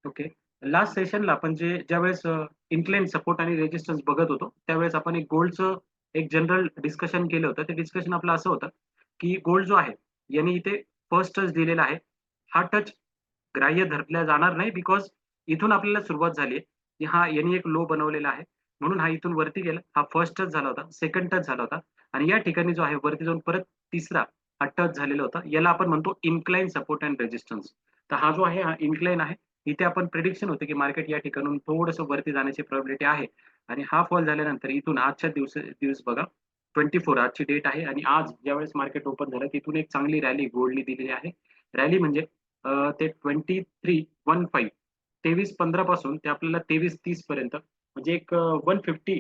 Okay. Last सेशनला आपण ज्यावेळेस incline support आणि रेजिस्टन्स बघत होतो, त्यावेळेस आपण एक गोल्डचं एक जनरल डिस्कशन केलं होतं. ते डिस्कशन आपलं असं होतं, की गोल्ड जो आहे, याने इथे फर्स्ट टच दिलेला आहे. हा टच ग्राह्य धरला जाणार नाही बिकॉज इथून आपल्याला सुरुवात झाली आहे, की याने एक लो बनवलेला आहे. म्हणून हा इथून वरती गेला. हा फर्स्ट टच झाला होता, सेकंड टच झाला होता आणि या ठिकाणी जो आहे वरती जाऊन परत तिसरा हा टच झालेला होता. याला आपण म्हणतो इन्क्लाइन सपोर्ट अँड रेजिस्टन्स. तर हा जो आहे हा इन्क्लाइन आहे. इथे आपण प्रिडिक्शन होतं, की मार्केट या ठिकाणाहून थोडंसं वरती जाण्याची प्रोबॅबिलिटी आहे आणि हा फॉल झाल्यानंतर इथून आजच्या दिवस बघा 24 आजची डेट आहे आणि आज ज्यावेळेस मार्केट ओपन झालं तिथून एक चांगली रॅली गोल्डनी दिलेली आहे. रॅली म्हणजे ते 2315 2315 पासून ते आपल्याला 2330 पर्यंत म्हणजे एक 150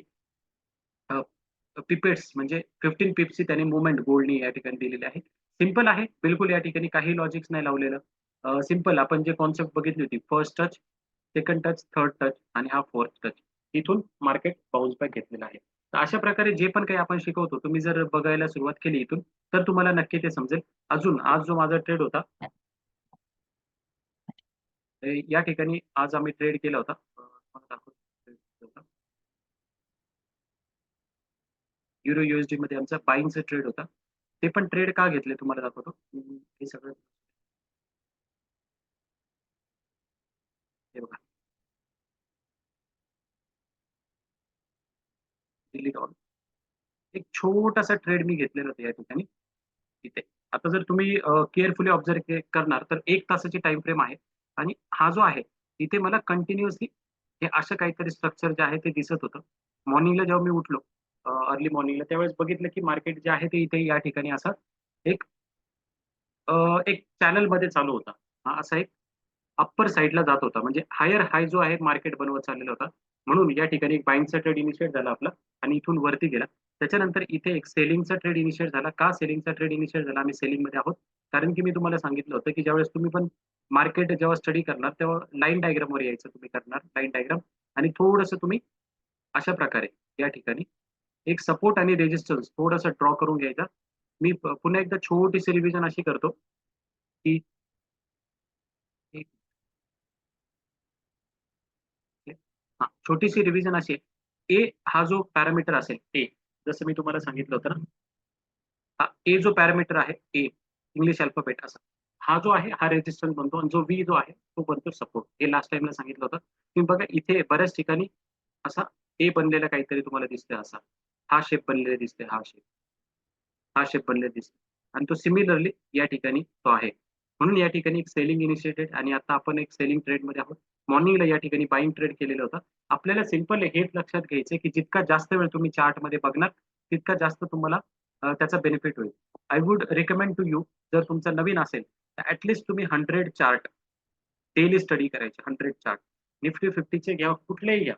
पिपेट्स म्हणजे 15 पिप्सची त्याने मूव्हमेंट गोल्डनी या ठिकाणी दिलेली आहे. सिंपल आहे. बिलकुल या ठिकाणी काही लॉजिक्स नाही लावलेलं. सिंपल आपण जे कन्सेप्ट बघितली होती first touch, second touch, third touch आणि हा फोर्थ टच. इथून मार्केट बाउन्स बॅक घेतलेला आहे. तर अशा प्रकारे जे पण काही आपण शिकवतो, तुम्ही जर बघायला सुरुवात केली इथून, तर तुम्हाला नक्की ते समजेल. अजून आज जो माझा ट्रेड होता, या ठिकाणी आज आम्ही ट्रेड केला होता. तुम्हाला दाखवतो trade केला होता. युरो यूएसडी आमचा बायिंगचा ट्रेड होता. ते पण ट्रेड का घेतले तुम्हाला दाखवतो. हे सगळं हे बघा, दिल्ली डॉलर. एक छोटासा ट्रेड मी घेतलेला होता या ठिकाणी, इथे. आता जर तुम्ही केअरफुली ऑब्झर्व्ह करणार तर 1 तासाची टाईम फ्रेम आहे आणि हा जो आहे, इथे मला कंटिन्युअसली हे असं काहीतरी स्ट्रक्चर जे आहे ते दिसत होतं. मॉर्निंगला जेव्हा मी उठलो, अर्ली मॉर्निंगला त्यावेळेस बघितलं की मार्केट जे आहे ते इथे या ठिकाणी असं एक एक चॅनलमध्ये चालू होता. हा असा एक अप्पर साइडला जात होता. म्हणजे हायर हाय जो आहे मार्केट बनवत चाललेला होता. म्हणून या ठिकाणी एक बायिंगचा ट्रेड इनिशिएट झाला आपला आणि इथून वरती गेला. त्याच्यानंतर इथे एक सेलिंगचा ट्रेड इनिशिएट झाला. का सेलिंगचा ट्रेड इनिशिएट झाला? आम्ही सेलिंगमध्ये आहोत. कारण की मी तुम्हाला सांगितलं होतं, की ज्यावेळेस तुम्ही पण मार्केट जेव्हा स्टडी करणार, तेव्हा लाईन डायग्रामवर यायचं तुम्ही करणार लाईन डायग्राम आणि थोडंसं तुम्ही अशा प्रकारे या ठिकाणी एक सपोर्ट आणि रेजिस्टन्स थोडंसं ड्रॉ करून घ्यायचा. मी पुन्हा एकदा छोटीशी रिव्हिजन अशी करतो, की हां, छोटीशी रिव्हिजन अशी आहे. ए हा जो पॅरामीटर असेल ए, जसं मी तुम्हाला सांगितलं होतं ना, हा ए जो पॅरामीटर आहे ए, इंग्लिश अल्फाबेट असा. हा जो आहे हा रेझिस्टन्स बनतो आणि जो व्ही जो आहे तो बनतो सपोर्ट. हे लास्ट टाईमला सांगितलं होतं. तुम्ही बघा इथे बऱ्याच ठिकाणी असा ए बनलेला काहीतरी तुम्हाला दिसतोय असा. हा शेप बनलेला दिसतोय, हा शेप. हा शेप बनलेला दिसतो आणि तो सिमिलरली या ठिकाणी तो आहे. म्हणून या ठिकाणी एक सेलिंग इनिशिएटेड आणि आता आपण एक सेलिंग ट्रेडमध्ये आहोत. मॉर्निंगला या ठिकाणी बायिंग ट्रेड केलेलं होतं. आपल्याला सिंपल हेच लक्षात घ्यायचं की जितका जास्त वेळ तुम्ही चार्टमध्ये बघणार, तितका जास्त तुम्हाला त्याचा बेनिफिट होईल. I would recommend to you जर तुमचा नवीन असेल, तर तुम्ही 100 चार्ट डेली स्टडी करायचे 100 चार्ट. निफ्टी 50चे घ्या, कुठलेही घ्या.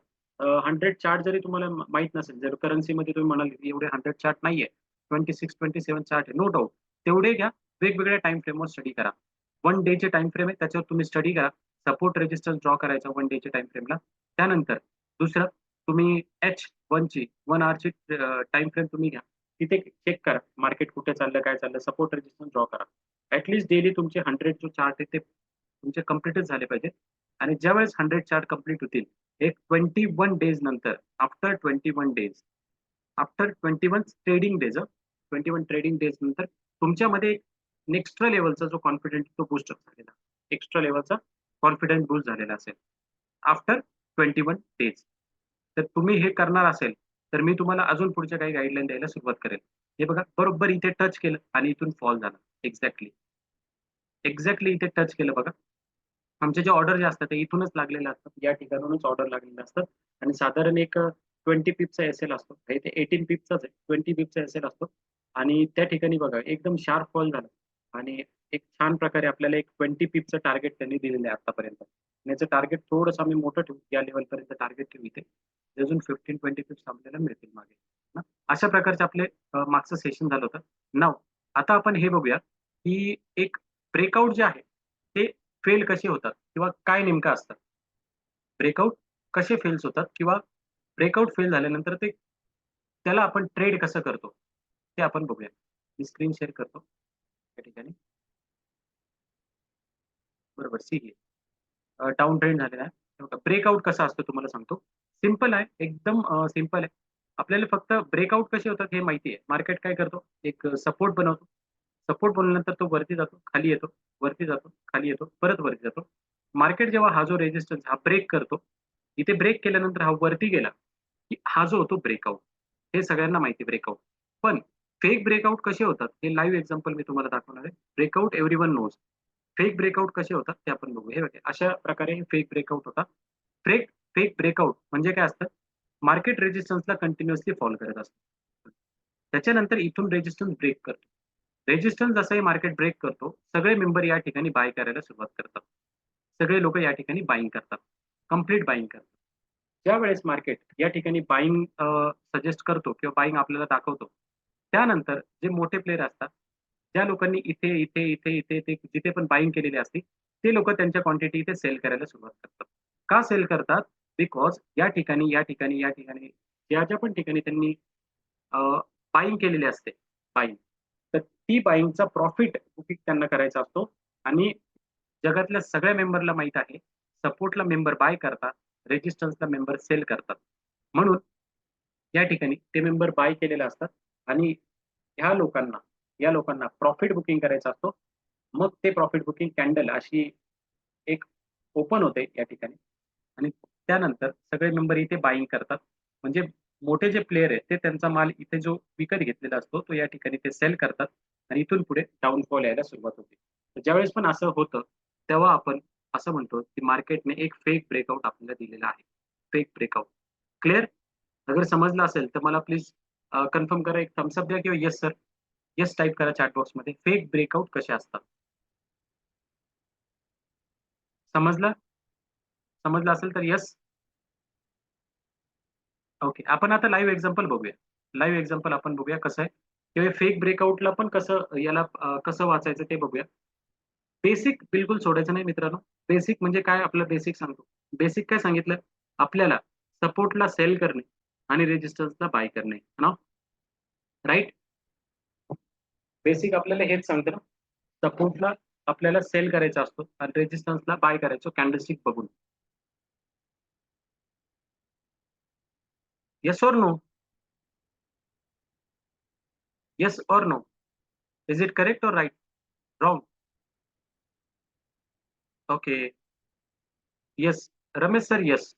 100 चार्ट जरी तुम्हाला माहीत नसेल, जर करन्सीमध्ये तुम्ही म्हणाल की एवढे 100 चार्ट नाहीये. 26-27 चार्ट आहे. No doubt. तेवढे घ्या. वेगवेगळ्या टाईम फ्रेमवर स्टडी करा. 1 डेचे टाईम फ्रेम आहे त्याच्यावर तुम्ही स्टडी करा. सपोर्ट रेजिस्टन्स ड्रॉ करायचा 1 डेच्या टाईम फ्रेमला. त्यानंतर दुसरं तुम्ही H1ची 1 हॉवरची फ्रेम तुम्ही घ्या. तिथे चेक करा. मार्केट कुठे चाललं, काय चाललं, सपोर्ट रेजिस्टन्स ड्रॉ करा. डेली तुमचे 100 जो चार्ट आहे ते तुमचे कंप्लीटच झाले पाहिजे आणि ज्यावेळेस 100 चार्ट कंप्लीट होतील, एक 21 डेज नंतर after 21 days after 21 trading days 21 trading days नंतर तुमच्यामध्ये एक एक्स्ट्रा लेव्हलचा जो कॉन्फिडन्स तो बूस्ट झालेला. एक्स्ट्रा लेव्हलचा कॉन्फिडन्स बूस्ट झालेला असेल. After 21 days. तर तुम्ही हे करणार असेल, तर मी तुम्हाला अजून पुढच्या काही गाईडलाईन द्यायला सुरुवात करेल. हे बघा बरोबर इथे टच केलं आणि इथून फॉल झाला. एक्झॅक्टली. एक्झॅक्टली इथे टच केलं बघा. आमचे जे ऑर्डर जे असतात ते इथूनच लागलेले असतात. या ठिकाणाहूनच ऑर्डर लागलेले असतात आणि साधारण एक 20 पिपचा एस-एल असतो. हे ते 18 पिपचाच आहे. 20 पिपचा एस-एल असतो आणि त्या ठिकाणी बघा एकदम शार्प फॉल झाला आणि एक छान प्रकारे आपल्याला एक 20 पिपचं टार्गेट त्यांनी दिलेलं आहे आतापर्यंत. आणि याचं टार्गेट थोडंसं आम्ही मोठं ठेवू. या लेव्हलपर्यंत टार्गेट ठेवू इथे. अजून 15-20 पिप्स आपल्याला मिळतील मागे. ना अशा प्रकारचे आपले मागचं सेशन झालं होतं. नाऊ आता आपण हे बघूया, की एक ब्रेकआउट जे आहे ते फेल कसे होतात किंवा काय नेमकं असतं? ब्रेकआउट कसे फेल्स होतात किंवा ब्रेकआउट फेल झाल्यानंतर त्याला आपण ट्रेड कसं करतो? ते आपण बघूया. मी स्क्रीन शेअर करतो त्या ठिकाणी. बरोबर सी डाऊन ट्रेंड झालेला आहे. ब्रेकआउट कसा असतो तुम्हाला सांगतो. सिंपल आहे, एकदम सिंपल आहे. आपल्याला फक्त ब्रेकआउट कसे होतात हे माहिती आहे. मार्केट काय करतो, एक सपोर्ट बनवतो. सपोर्ट बनवल्यानंतर तो वरती जातो, खाली येतो, वरती जातो, खाली येतो, परत वरती जातो. मार्केट जेव्हा हा जो रेजिस्टन्स हा ब्रेक करतो, इथे ब्रेक केल्यानंतर हा वरती गेला, की हा जो होतो ब्रेकआउट. हे सगळ्यांना माहिती ब्रेकआउट. पण फेक ब्रेकआउट कसे होतात हे लाईव्ह एक्झाम्पल मी तुम्हाला दाखवणार आहे. Breakout everyone knows. Fake breakout कसे होतात ते आपण बघू. हे बघा, अशा प्रकारे फेक ब्रेकआउट होतात. फेक फेक ब्रेकआउट म्हणजे काय असतं? मार्केट रेजिस्टन्सला कंटिन्युअसली फॉलो करत असतं. त्याच्यानंतर इथून रेजिस्टन्स ब्रेक करतो. रेजिस्टन्स जसंही मार्केट ब्रेक करतो, सगळे मेंबर या ठिकाणी बाय करायला सुरुवात करतात. सगळे लोक या ठिकाणी बाईंग करतात. कंप्लीट बाईंग करतात. ज्यावेळेस मार्केट या ठिकाणी बाईंग सजेस्ट करतो किंवा बाईंग आपल्याला दाखवतो, त्यानंतर जे मोठे प्लेयर असतात, ज्या लोकांनी इथे, इथे, इथे, इथे, इथे जिथे पण बाईंग केलेली असते, ते लोकं त्यांच्या क्वांटिटी इथे सेल करायला सुरुवात करतात. का सेल करतात? बिकॉज या ठिकाणी, या ठिकाणी, या ठिकाणी, ज्या-ज्या पण ठिकाणी त्यांनी बाईंग केलेली असते, बाईंग. तर ती बाईंगचा प्रॉफिट बुकिंग त्यांना करायचा असतो आणि जगातल्या सगळ्या मेंबरला माहीत आहे, सपोर्टला मेंबर बाय करतात, रेजिस्टन्सला मेंबर सेल करतात. म्हणून या ठिकाणी ते मेंबर बाय केलेले असतात आणि ह्या लोकांना या लोकांना प्रॉफिट बुकिंग करायचा असतो. मग ते प्रॉफिट बुकिंग कॅन्डल अशी एक ओपन होते या ठिकाणी आणि त्यानंतर सगळे मेंबर इथे बाईंग करतात. म्हणजे मोठे जे प्लेयर आहेत ते त्यांचा माल इथे जो विकत घेतलेला असतो तो या ठिकाणी ते सेल करतात आणि इथून पुढे डाउनफॉल यायला सुरुवात होते. तर ज्यावेळेस पण असं होतं, तेव्हा आपण असं म्हणतो की मार्केटने एक फेक ब्रेकआउट आपल्याला दिलेला आहे. Fake breakout. क्लिअर? अगर समजलं असेल तर मला प्लीज कन्फर्म करा. एक थम्स अप द्या किंवा येस सर, येस टाइप करा चॅट बॉक्समध्ये. फेक ब्रेकआउट कसे असतात? समजलं? समजलं असेल तर येस. ओके. आपण आता लाईव्ह एक्झाम्पल बघूया. लाईव्ह एक्झाम्पल आपण बघूया कसं आहे किंवा फेक ब्रेकआउटला पण कसं याला कसं वाचायचं ते बघूया. बेसिक बिलकुल सोडायचं नाही मित्रांनो. बेसिक म्हणजे काय आपलं बेसिक सांगतो. बेसिक काय सांगितलं? आपल्याला सपोर्टला सेल करणे आणि रेजिस्टन्सला बाय करणे. ना? राइट? बेसिक आपल्याला हेच सांगतं ना. सपोर्टला आपल्याला सेल करायचा असतो आणि रेजिस्टन्सला बाय करायचो कॅन्डलस्टिक बघून. Yes or no? Yes or no? Is it correct or right? Wrong? Okay. Yes. Ramesh sir yes.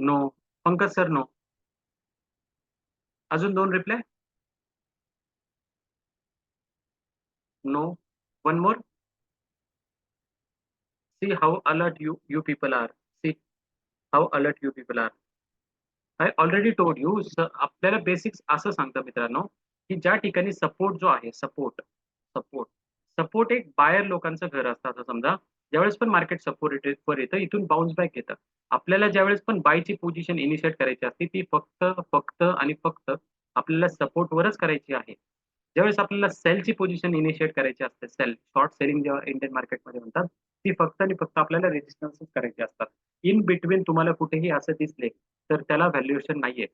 No. Pankaj sir no. अजून 2 reply? No. One more? See how alert you people are. See how alert you people are. I already told you आपल्याला basics असं सांगतं मित्रांनो, की ज्या ठिकाणी support जो आहे सपोर्ट, सपोर्ट, सपोर्ट एक बायर लोकांचं घर असतं असं समजा. ज्यावेळेस पण मार्केट सपोर्ट वर येतं, इथून बाउन्स बॅक घेतं. आपल्याला ज्यावेळेस पण बायची पोझिशन इनिशिएट करायची असते, ती फक्त, फक्त आणि फक्त आपल्याला सपोर्टवरच करायची आहे. ज्यावेळेस आपल्याला सेलची पोझिशन इनिशिएट करायची असते, सेल, शॉर्ट सेलिंग जेव्हा इंडियन मार्केटमध्ये म्हणतात, ती फक्त आणि फक्त आपल्याला रेजिस्टन्सच करायची असतात. इन बिटवीन तुम्हाला कुठेही असं दिसले, तर त्याला व्हॅल्युएशन नाहीये.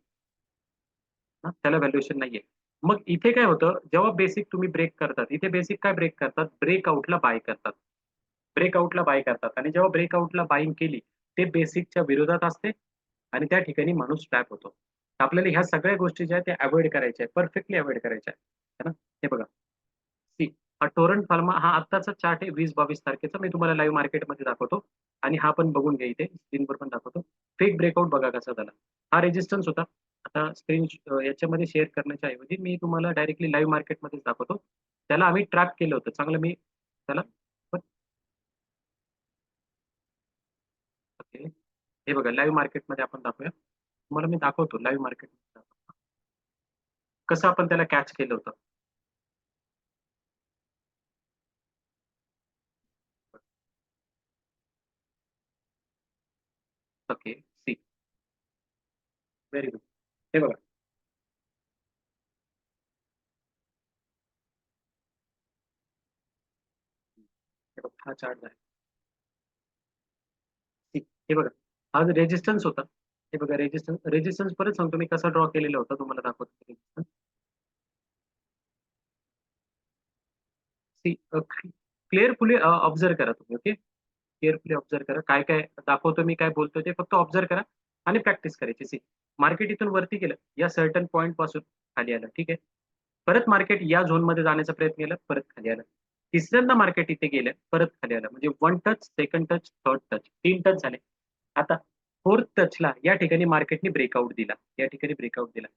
हां, त्याला व्हॅल्युएशन नाहीये. मग इथे काय होतं, जेव्हा बेसिक तुम्ही ब्रेक करतात, इथे बेसिक काय ब्रेक करतात? ब्रेकआउटला बाय करतात. ब्रेकआउटला बाय करतात आणि जेव्हा ब्रेकआउटला बायिंग केली, ते बेसिकच्या विरोधात असते आणि त्या ठिकाणी माणूस ट्रॅप होतो. तर आपल्याला ह्या सगळ्या गोष्टी ज्या आहेत त्या अव्हॉइड करायच्या आहेत. परफेक्टली अव्हॉइड करायच्या आहेत. है ना? हे बघा. सी हा टोरंट फार्मा हा आत्ताचा चार्ट आहे 20-22 तारखेचा. मी तुम्हाला लाईव्ह मार्केटमध्ये दाखवतो आणि हा पण बघून घ्या इथे स्क्रीनवर पण दाखवतो. फेक ब्रेकआउट बघा कसा झाला. हा रेझिस्टन्स होता. आता स्क्रीन याच्यामध्ये शेअर करण्याच्या ऐवजी मी तुम्हाला डायरेक्टली लाईव्ह मार्केटमध्येच दाखवतो. त्याला आम्ही ट्रॅप केलं होतं. चांगलं मी त्याला ओके. हे बघा लाईव्ह मार्केटमध्ये आपण दाखवूया. तुम्हाला मी दाखवतो लाईव्ह मार्केटमध्ये दाखवतो. कसं आपण त्याला कॅच केलं होतं. ओके. सी. Very good. हे बघा. हे बघा हा चार्ट आहे. सी. हे बघा. हा रेझिस्टन्स होता. हे बघा रेझिस्टन्स रेझिस्टन्स परत सांगतो मी कसा ड्रॉ केलेला होता तुम्हाला दाखवतो रेझिस्टन्स. सी क्लिअरफुली ऑब्झर्व्ह करा तुम्ही ओके. केअरफुली ऑब्झर्व करा. काय काय दाखवतो मी, काय बोलतो ते फक्त ऑब्झर्व करा आणि प्रॅक्टिस करायची. सी मार्केट इथून वरती गेलं, या सर्टन पॉईंट पासून खाली आलं, ठीक आहे. परत मार्केट या झोनमध्ये जाण्याचा प्रयत्न केला, परत खाली आलं. तिसऱ्यांदा मार्केट इथे गेलं, परत खाली आलं. म्हणजे 1 touch, second touch, third touch, 3 touch झाले. आता 4th टचला या ठिकाणी मार्केटने ब्रेकआउट दिला. या ठिकाणी ब्रेकआउट दिला.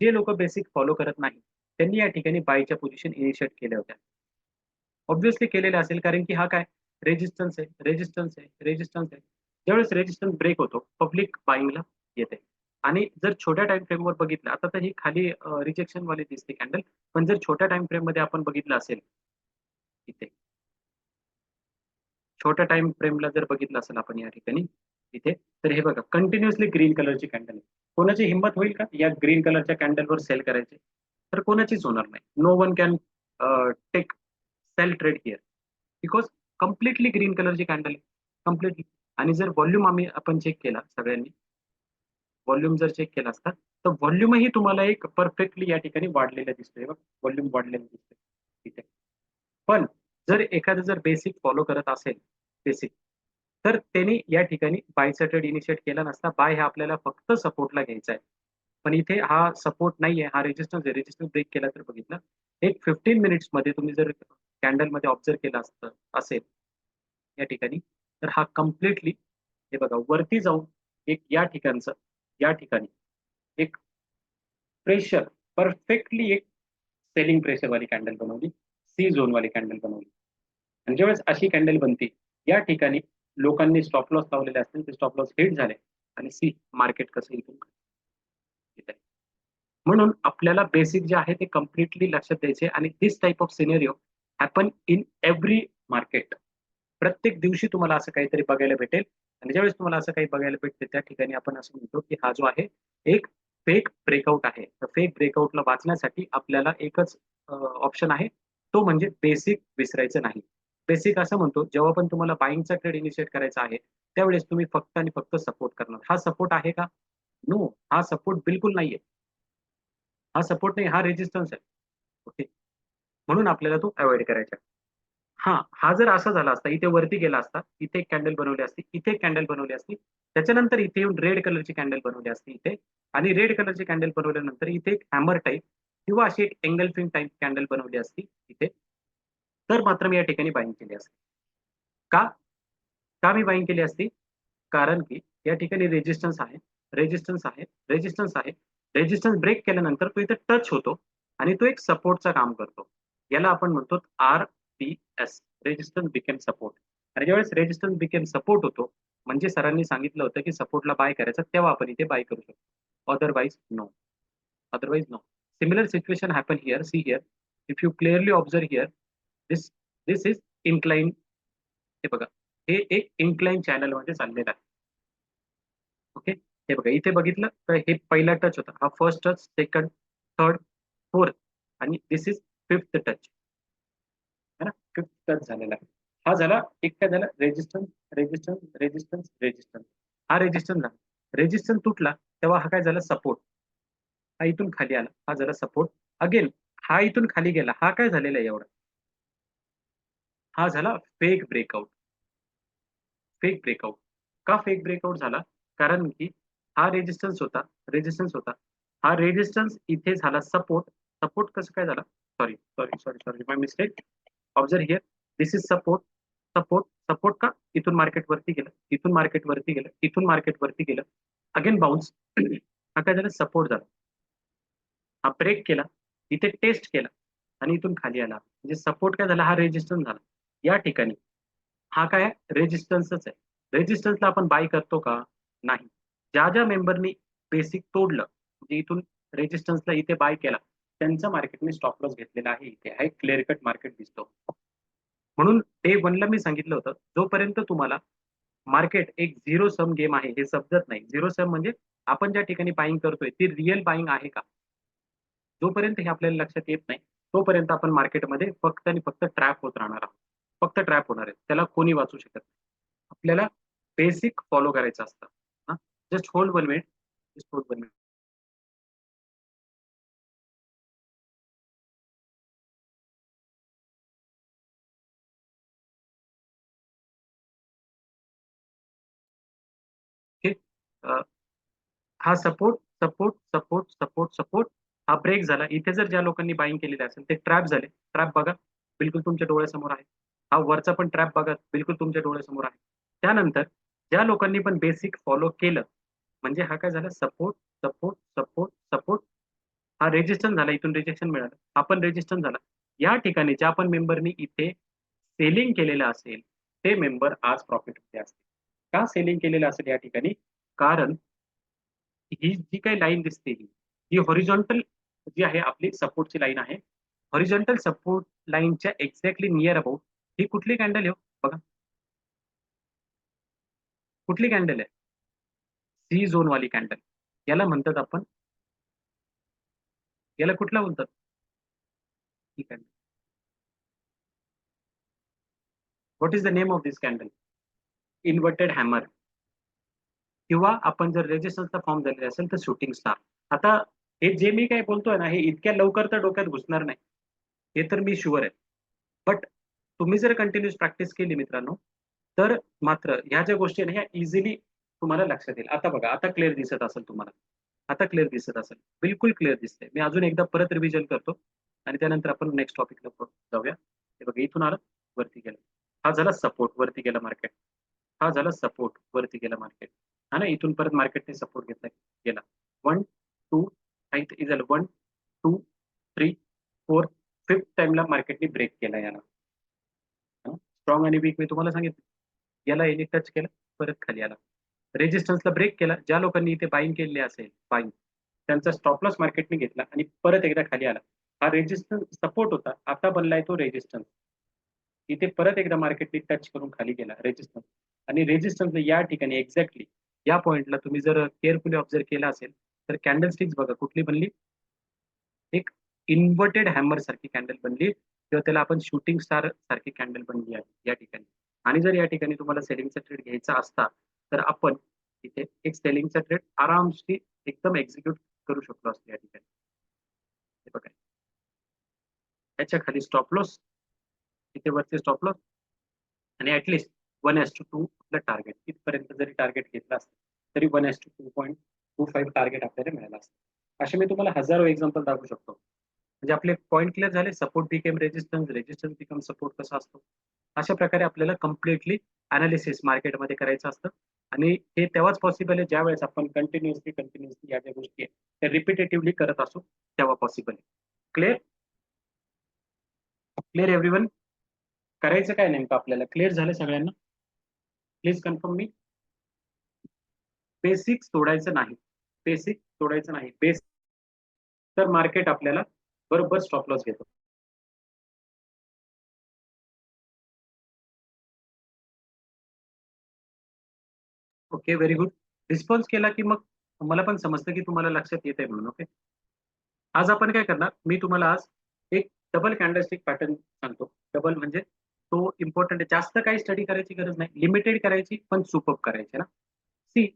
जे लोक बेसिक फॉलो करत नाही, त्यांनी या ठिकाणी बायच्या पोझिशन इनिशिएट केल्या होत्या. ऑब्व्हियसली केलेलं असेल, कारण की हा काय रेजिस्टन्स आहे, रेजिस्टन्स आहे, रेजिस्टन्स आहे. ज्यावेळेस रेजिस्टन्स ब्रेक होतो, पब्लिक बाईंगला येते. आणि जर छोट्या टाइम फ्रेमवर बघितलं, आता तर ही खाली रिजेक्शन वाली दिसते कॅन्डल, पण जर छोट्या टाइम फ्रेम मध्ये आपण बघितलं असेल, इथे छोट्या टाइम फ्रेमला जर बघितलं असेल आपण या ठिकाणी इथे, तर हे बघा कंटिन्युअसली ग्रीन कलरची कॅन्डल आहे. कोणाची हिंमत होईल का या ग्रीन कलरच्या कॅन्डलवर सेल करायचे? तर कोणाचीच होणार नाही. No one can take sell trade here, because completely green कलरची कॅन्डल आहे, कम्प्लिटली. आणि जर व्हॉल्यूम आपण चेक केला सगळ्यांनी, व्हॉल्यूम जर चेक केला असता, तर व्हॉल्यूमही तुम्हाला एक परफेक्टली या ठिकाणी वाढलेलं दिसतोय बघ, व्हॉल्यूम वाढलेलं दिसतंय तिथे. पण जर एखादं जर बेसिक फॉलो करत असेल, बेसिक, तर त्यांनी या ठिकाणी बायचा ट्रेड इनिशिएट केला नसता. बाय हा आपल्याला फक्त सपोर्टला घ्यायचा आहे. पण इथे हा सपोर्ट नाहीये, हा रेजिस्टन्स आहे. रेजिस्टन्स ब्रेक केला तर बघितलं, एक 15 मिनिट्स मध्ये तुम्ही जर कॅन्डल मध्ये ऑब्झर्व केलं असतं असेल या ठिकाणी, तर हा कम्प्लिटली हे बघा वरती जाऊन एक या ठिकाणी एक प्रेशर, परफेक्टली एक सेलिंग प्रेशर वाली कॅन्डल बनवली, सी झोन वाली कॅन्डल बनवली. आणि ज्यावेळेस अशी कॅन्डल बनते, या ठिकाणी लोकांनी स्टॉप लॉस लावलेले असतील, ते स्टॉप लॉस हिट झाले आणि सी मार्केट कसं इथून येत आहे. म्हणून आपल्याला बेसिक जे आहे ते कम्प्लिटली लक्षात द्यायचे. आणि this type of scenario happen in every market. प्रत्येक दिवशी तुम्हाला असं काहीतरी बघायला भेटेल. आणि ज्यावेळेस तुम्हाला असं काही बघायला भेटते, त्या ठिकाणी आपण असं म्हणतो की हा जो आहे एक फेक ब्रेकआउट आहे. तर फेक ब्रेकआउटला वाचण्यासाठी आपल्याला एकच ऑप्शन आहे, तो म्हणजे बेसिक विसरायचं नाही. बेसिक असं म्हणतो, जेव्हा पण तुम्हाला बाईंगचा ट्रेड इनिशिएट करायचा आहे, त्यावेळेस तुम्ही फक्त आणि फक्त सपोर्ट करणार. हा सपोर्ट आहे का? नो, हा सपोर्ट बिलकुल नाहीये. हा सपोर्ट नाही, हा रेजिस्टन्स आहे. ओके. म्हणून आपल्याला तो अव्हॉइड करायचा. हां, हा जर असा झाला असता, इथे वरती गेला असता, इथे एक कॅन्डल बनवली असती, इथे एक कॅन्डल बनवली असती, त्याच्यानंतर इथे येऊन रेड कलरची कॅन्डल बनवली असती इथे, आणि रेड कलरची कॅन्डल बनवल्यानंतर इथे एक हॅमर टाइप किंवा अशी एक एंगल्फिंग टाइप कॅन्डल बनवली असती इथे, तर मात्र मी या ठिकाणी बायिंग केली असती. का? का मी बायिंग केली असती? कारण की या ठिकाणी रेजिस्टन्स आहे, रेजिस्टन्स आहे, रेजिस्टन्स आहे. रेजिस्टन्स ब्रेक केल्यानंतर तो इथे टच होतो आणि तो एक सपोर्टचं काम करतो. याला आपण म्हणतो आर-पी-एस, रेजिस्टन्स बिकेम सपोर्ट. आणि ज्यावेळेस रेजिस्टन्स बिकेम सपोर्ट होतो, म्हणजे सरांनी सांगितलं होतं की सपोर्टला बाय करायचं, तेव्हा आपण इथे बाय करू शकतो. Otherwise no. Otherwise no. Similar situation happen here. See here. If you clearly observe here, this this is incline. हे बघा, हे एक इन्क्लाइन चॅनलमध्ये चाललेलं आहे. ओके. हे बघा इथे बघितलं तर हे पहिला टच होता. हा first touch, second, third, fourth आणि दिस इज फिफ्थ टच. है ना? फिफ्थ टच झालेला आहे. हा झाला एक, काय झाला रेजिस्टन्स, रेजिस्टन्स, रेजिस्टन्स, रेजिस्टन्स. हा रेजिस्टन्स झाला. रेजिस्टन्स तुटला तेव्हा हा काय झाला सपोर्ट. हा इथून खाली आला, हा झाला सपोर्ट. अगेन हा इथून खाली गेला, हा काय झालेला आहे एवढा, हा झाला फेक ब्रेकआउट. Fake breakout. का फेक ब्रेकआउट झाला? कारण की हा रेजिस्टन्स होता, रेजिस्टन्स होता. हा रेजिस्टन्स इथे झाला सपोर्ट. सपोर्ट कसं काय झाला? Sorry, sorry, sorry, sorry, my mistake. Observe here. This is support, support, support का? इथून मार्केट वरती गेलं, इथून मार्केट वरती गेलं, इथून मार्केट वरती गेलं. Again bounce. हा काय झाला? सपोर्ट झाला. हा ब्रेक केला, इथे टेस्ट केला आणि इथून खाली आला. म्हणजे सपोर्ट काय झाला? हा रेजिस्टन्स झाला. या ठिकाणी हा काय आहे? रेजिस्टन्सच आहे. रेजिस्टन्सला आपण बाय करतो का? नाही. ज्या मेंबरनी बेसिक तोडलं, म्हणजे इथून रेजिस्टन्सला इथे बाय केला, त्यांचा मार्केटने स्टॉप लॉस घेतलेला आहे. इथे हा एक क्लिअर कट मार्केट दिसतो. म्हणून डे 1 ला मी सांगितलं होतं, जोपर्यंत तुम्हाला मार्केट एक झिरो सम गेम आहे हे समजत नाही. झिरो सम म्हणजे आपण ज्या ठिकाणी बायिंग करतोय ती रिअल बायिंग आहे का? जोपर्यंत हे आपल्याला लक्षात येत नाही, तोपर्यंत आपण मार्केटमध्ये फक्त आणि फक्त ट्रॅप होत राहणार आहोत. फक्त ट्रॅप होणार आहे. त्याला कोणी वाचू शकत नाही. आपल्याला बेसिक फॉलो करायचं असतं. हां, just hold 1 minute. Just hold 1 minute. हा support support support support support, हा ब्रेक झाला. इथे जर ज्या लोकांनी बाईंग केलेले असेल ते ट्रॅप झाले. ट्रॅप बघा, बिलकुल तुमच्या डोळ्यासमोर आहे. हा वरचा पण ट्रॅप बघा, बिलकुल तुमच्या डोळ्यासमोर आहे. त्यानंतर ज्या लोकांनी पण बेसिक फॉलो केलं, म्हणजे हा काय झाला, सपोर्ट सपोर्ट सपोर्ट सपोर्ट, हा रेजिस्टन्स झाला, इथून रिजेक्शन मिळालं, हा पण रेजिस्टन्स झाला. या ठिकाणी ज्या पण मेंबरनी इथे सेलिंग केलेलं असेल ते मेंबर आज प्रॉफिटमध्ये असतील. का सेलिंग केलेलं असेल या ठिकाणी? कारण ही जी काही लाईन दिसते ही हॉरिझॉन्टल जी आहे आपली सपोर्टची लाईन आहे. हॉरिझॉन्टल सपोर्ट लाईनच्या एक्झॅक्टली नियर अबाउट ही कुठली कॅन्डल आहे हो? बघा, कुठली कॅन्डल आहे? सी झोन वाली कॅन्डल. याला म्हणतात आपण, याला कुठला बोलतात ही candle? What is the name of this candle? Inverted hammer, किंवा आपण जर रेजिस्टन्सचा फॉर्म दिलेला असेल तर शूटिंग स्टार. आता हे जे मी काही बोलतोय ना, हे इतक्या लवकर तर डोक्यात घुसणार नाही, हे तर मी शुअर आहे. बट तुम्ही जर कंटिन्यूस प्रॅक्टिस केली मित्रांनो, तर मात्र ह्या ज्या गोष्टी आहे ना, ह्या इझिली तुम्हाला लक्षात येईल. आता बघा, आता क्लिअर दिसत असेल तुम्हाला, आता क्लिअर दिसत असेल, बिलकुल क्लिअर दिसतंय. मी अजून एकदा परत रिव्हिजन करतो आणि त्यानंतर आपण नेक्स्ट टॉपिकला जाऊया. हे बघा, इथून आलं, वरती गेलं, हा झाला सपोर्ट, वरती गेला मार्केट. हा झाला सपोर्ट, वरती गेला मार्केट. हा ना, इथून परत मार्केटने सपोर्ट घेतला, गेला. 1 2 इथे झालं 1 2 3 4 5th टाइमला मार्केटने ब्रेक केला याला. स्ट्रॉंग आणि वीक मी तुम्हाला सांगितलं. याला याने टच केलं, परत खाली आला. रेजिस्टन्सला ब्रेक केला. ज्या लोकांनी इथे बाईंग केलेली असेल, बाईंग, त्यांचा स्टॉप लॉस मार्केटने घेतला आणि परत एकदा खाली आला. हा रेजिस्टन्स सपोर्ट होता, आता बनलाय तो रेजिस्टन्स. इथे परत एकदा मार्केटने टच करून खाली गेला रेजिस्टन्स, आणि रेजिस्टन्स या ठिकाणी एक्झॅक्टली या पॉइंटला तुम्ही जर केअरफुली ऑब्झर्व केला असेल तर कॅन्डल स्टिक्स बघा कुठली बनली, एक इन्व्हर्टेड हॅमर सारखी कॅन्डल बनली, किंवा त्याला आपण शूटिंग स्टार सारखी कॅन्डल बनली आहे या ठिकाणी. आणि जर या ठिकाणी तुम्हाला सेलिंगचा ट्रेड घ्यायचा असता तर आपण इथे एक सेलिंगचा ट्रेड आरामशी एकदम एक्झिक्यूट करू शकलो असतो या ठिकाणी. हे बघा, याच्या खाली स्टॉप लॉस, इथे वरती स्टॉप लॉस, आणि ऍटलीस्ट 1:2 आपलं टार्गेट, इथपर्यंत जरी टार्गेट घेतला असतं तरी 1:2.25 टार्गेट आपल्याला मिळालं असतं. असे मी तुम्हाला हजारो एक्झाम्पल दाखवू शकतो. म्हणजे आपले पॉईंट क्लिअर झाले. Support became resistance, resistance become support कसा असतो, अशा प्रकारे आपल्याला कम्प्लिटली अनालिसिस मार्केटमध्ये करायचं असतं. आणि हे तेव्हाच पॉसिबल आहे ज्या वेळेस आपण कंटिन्युअसली या ज्या गोष्टी आहेत त्या रिपिटेटिव्हली करत असू, तेव्हा पॉसिबल आहे. क्लिअर? Clear everyone? करायचं काय नेमकं आपल्याला? क्लिअर झालं सगळ्यांना? Please confirm me. बेसिक सोडायचं नाही, बेसिक सोडायचं नाही. तर मार्केट आपल्याला बरोबर स्टॉप लॉस घेतो. Okay, very good. रिस्पॉन्स केला की मग मला पण समजतं की तुम्हाला लक्षात येत आहे म्हणून. ओके, आज आपण काय करणार, मी तुम्हाला आज एक डबल कॅन्डलस्टिक पॅटर्न सांगतो. डबल म्हणजे तो इम्पॉर्टंट आहे. जास्त काही स्टडी करायची गरज नाही, लिमिटेड करायची पण सुपर करायची ना. सी,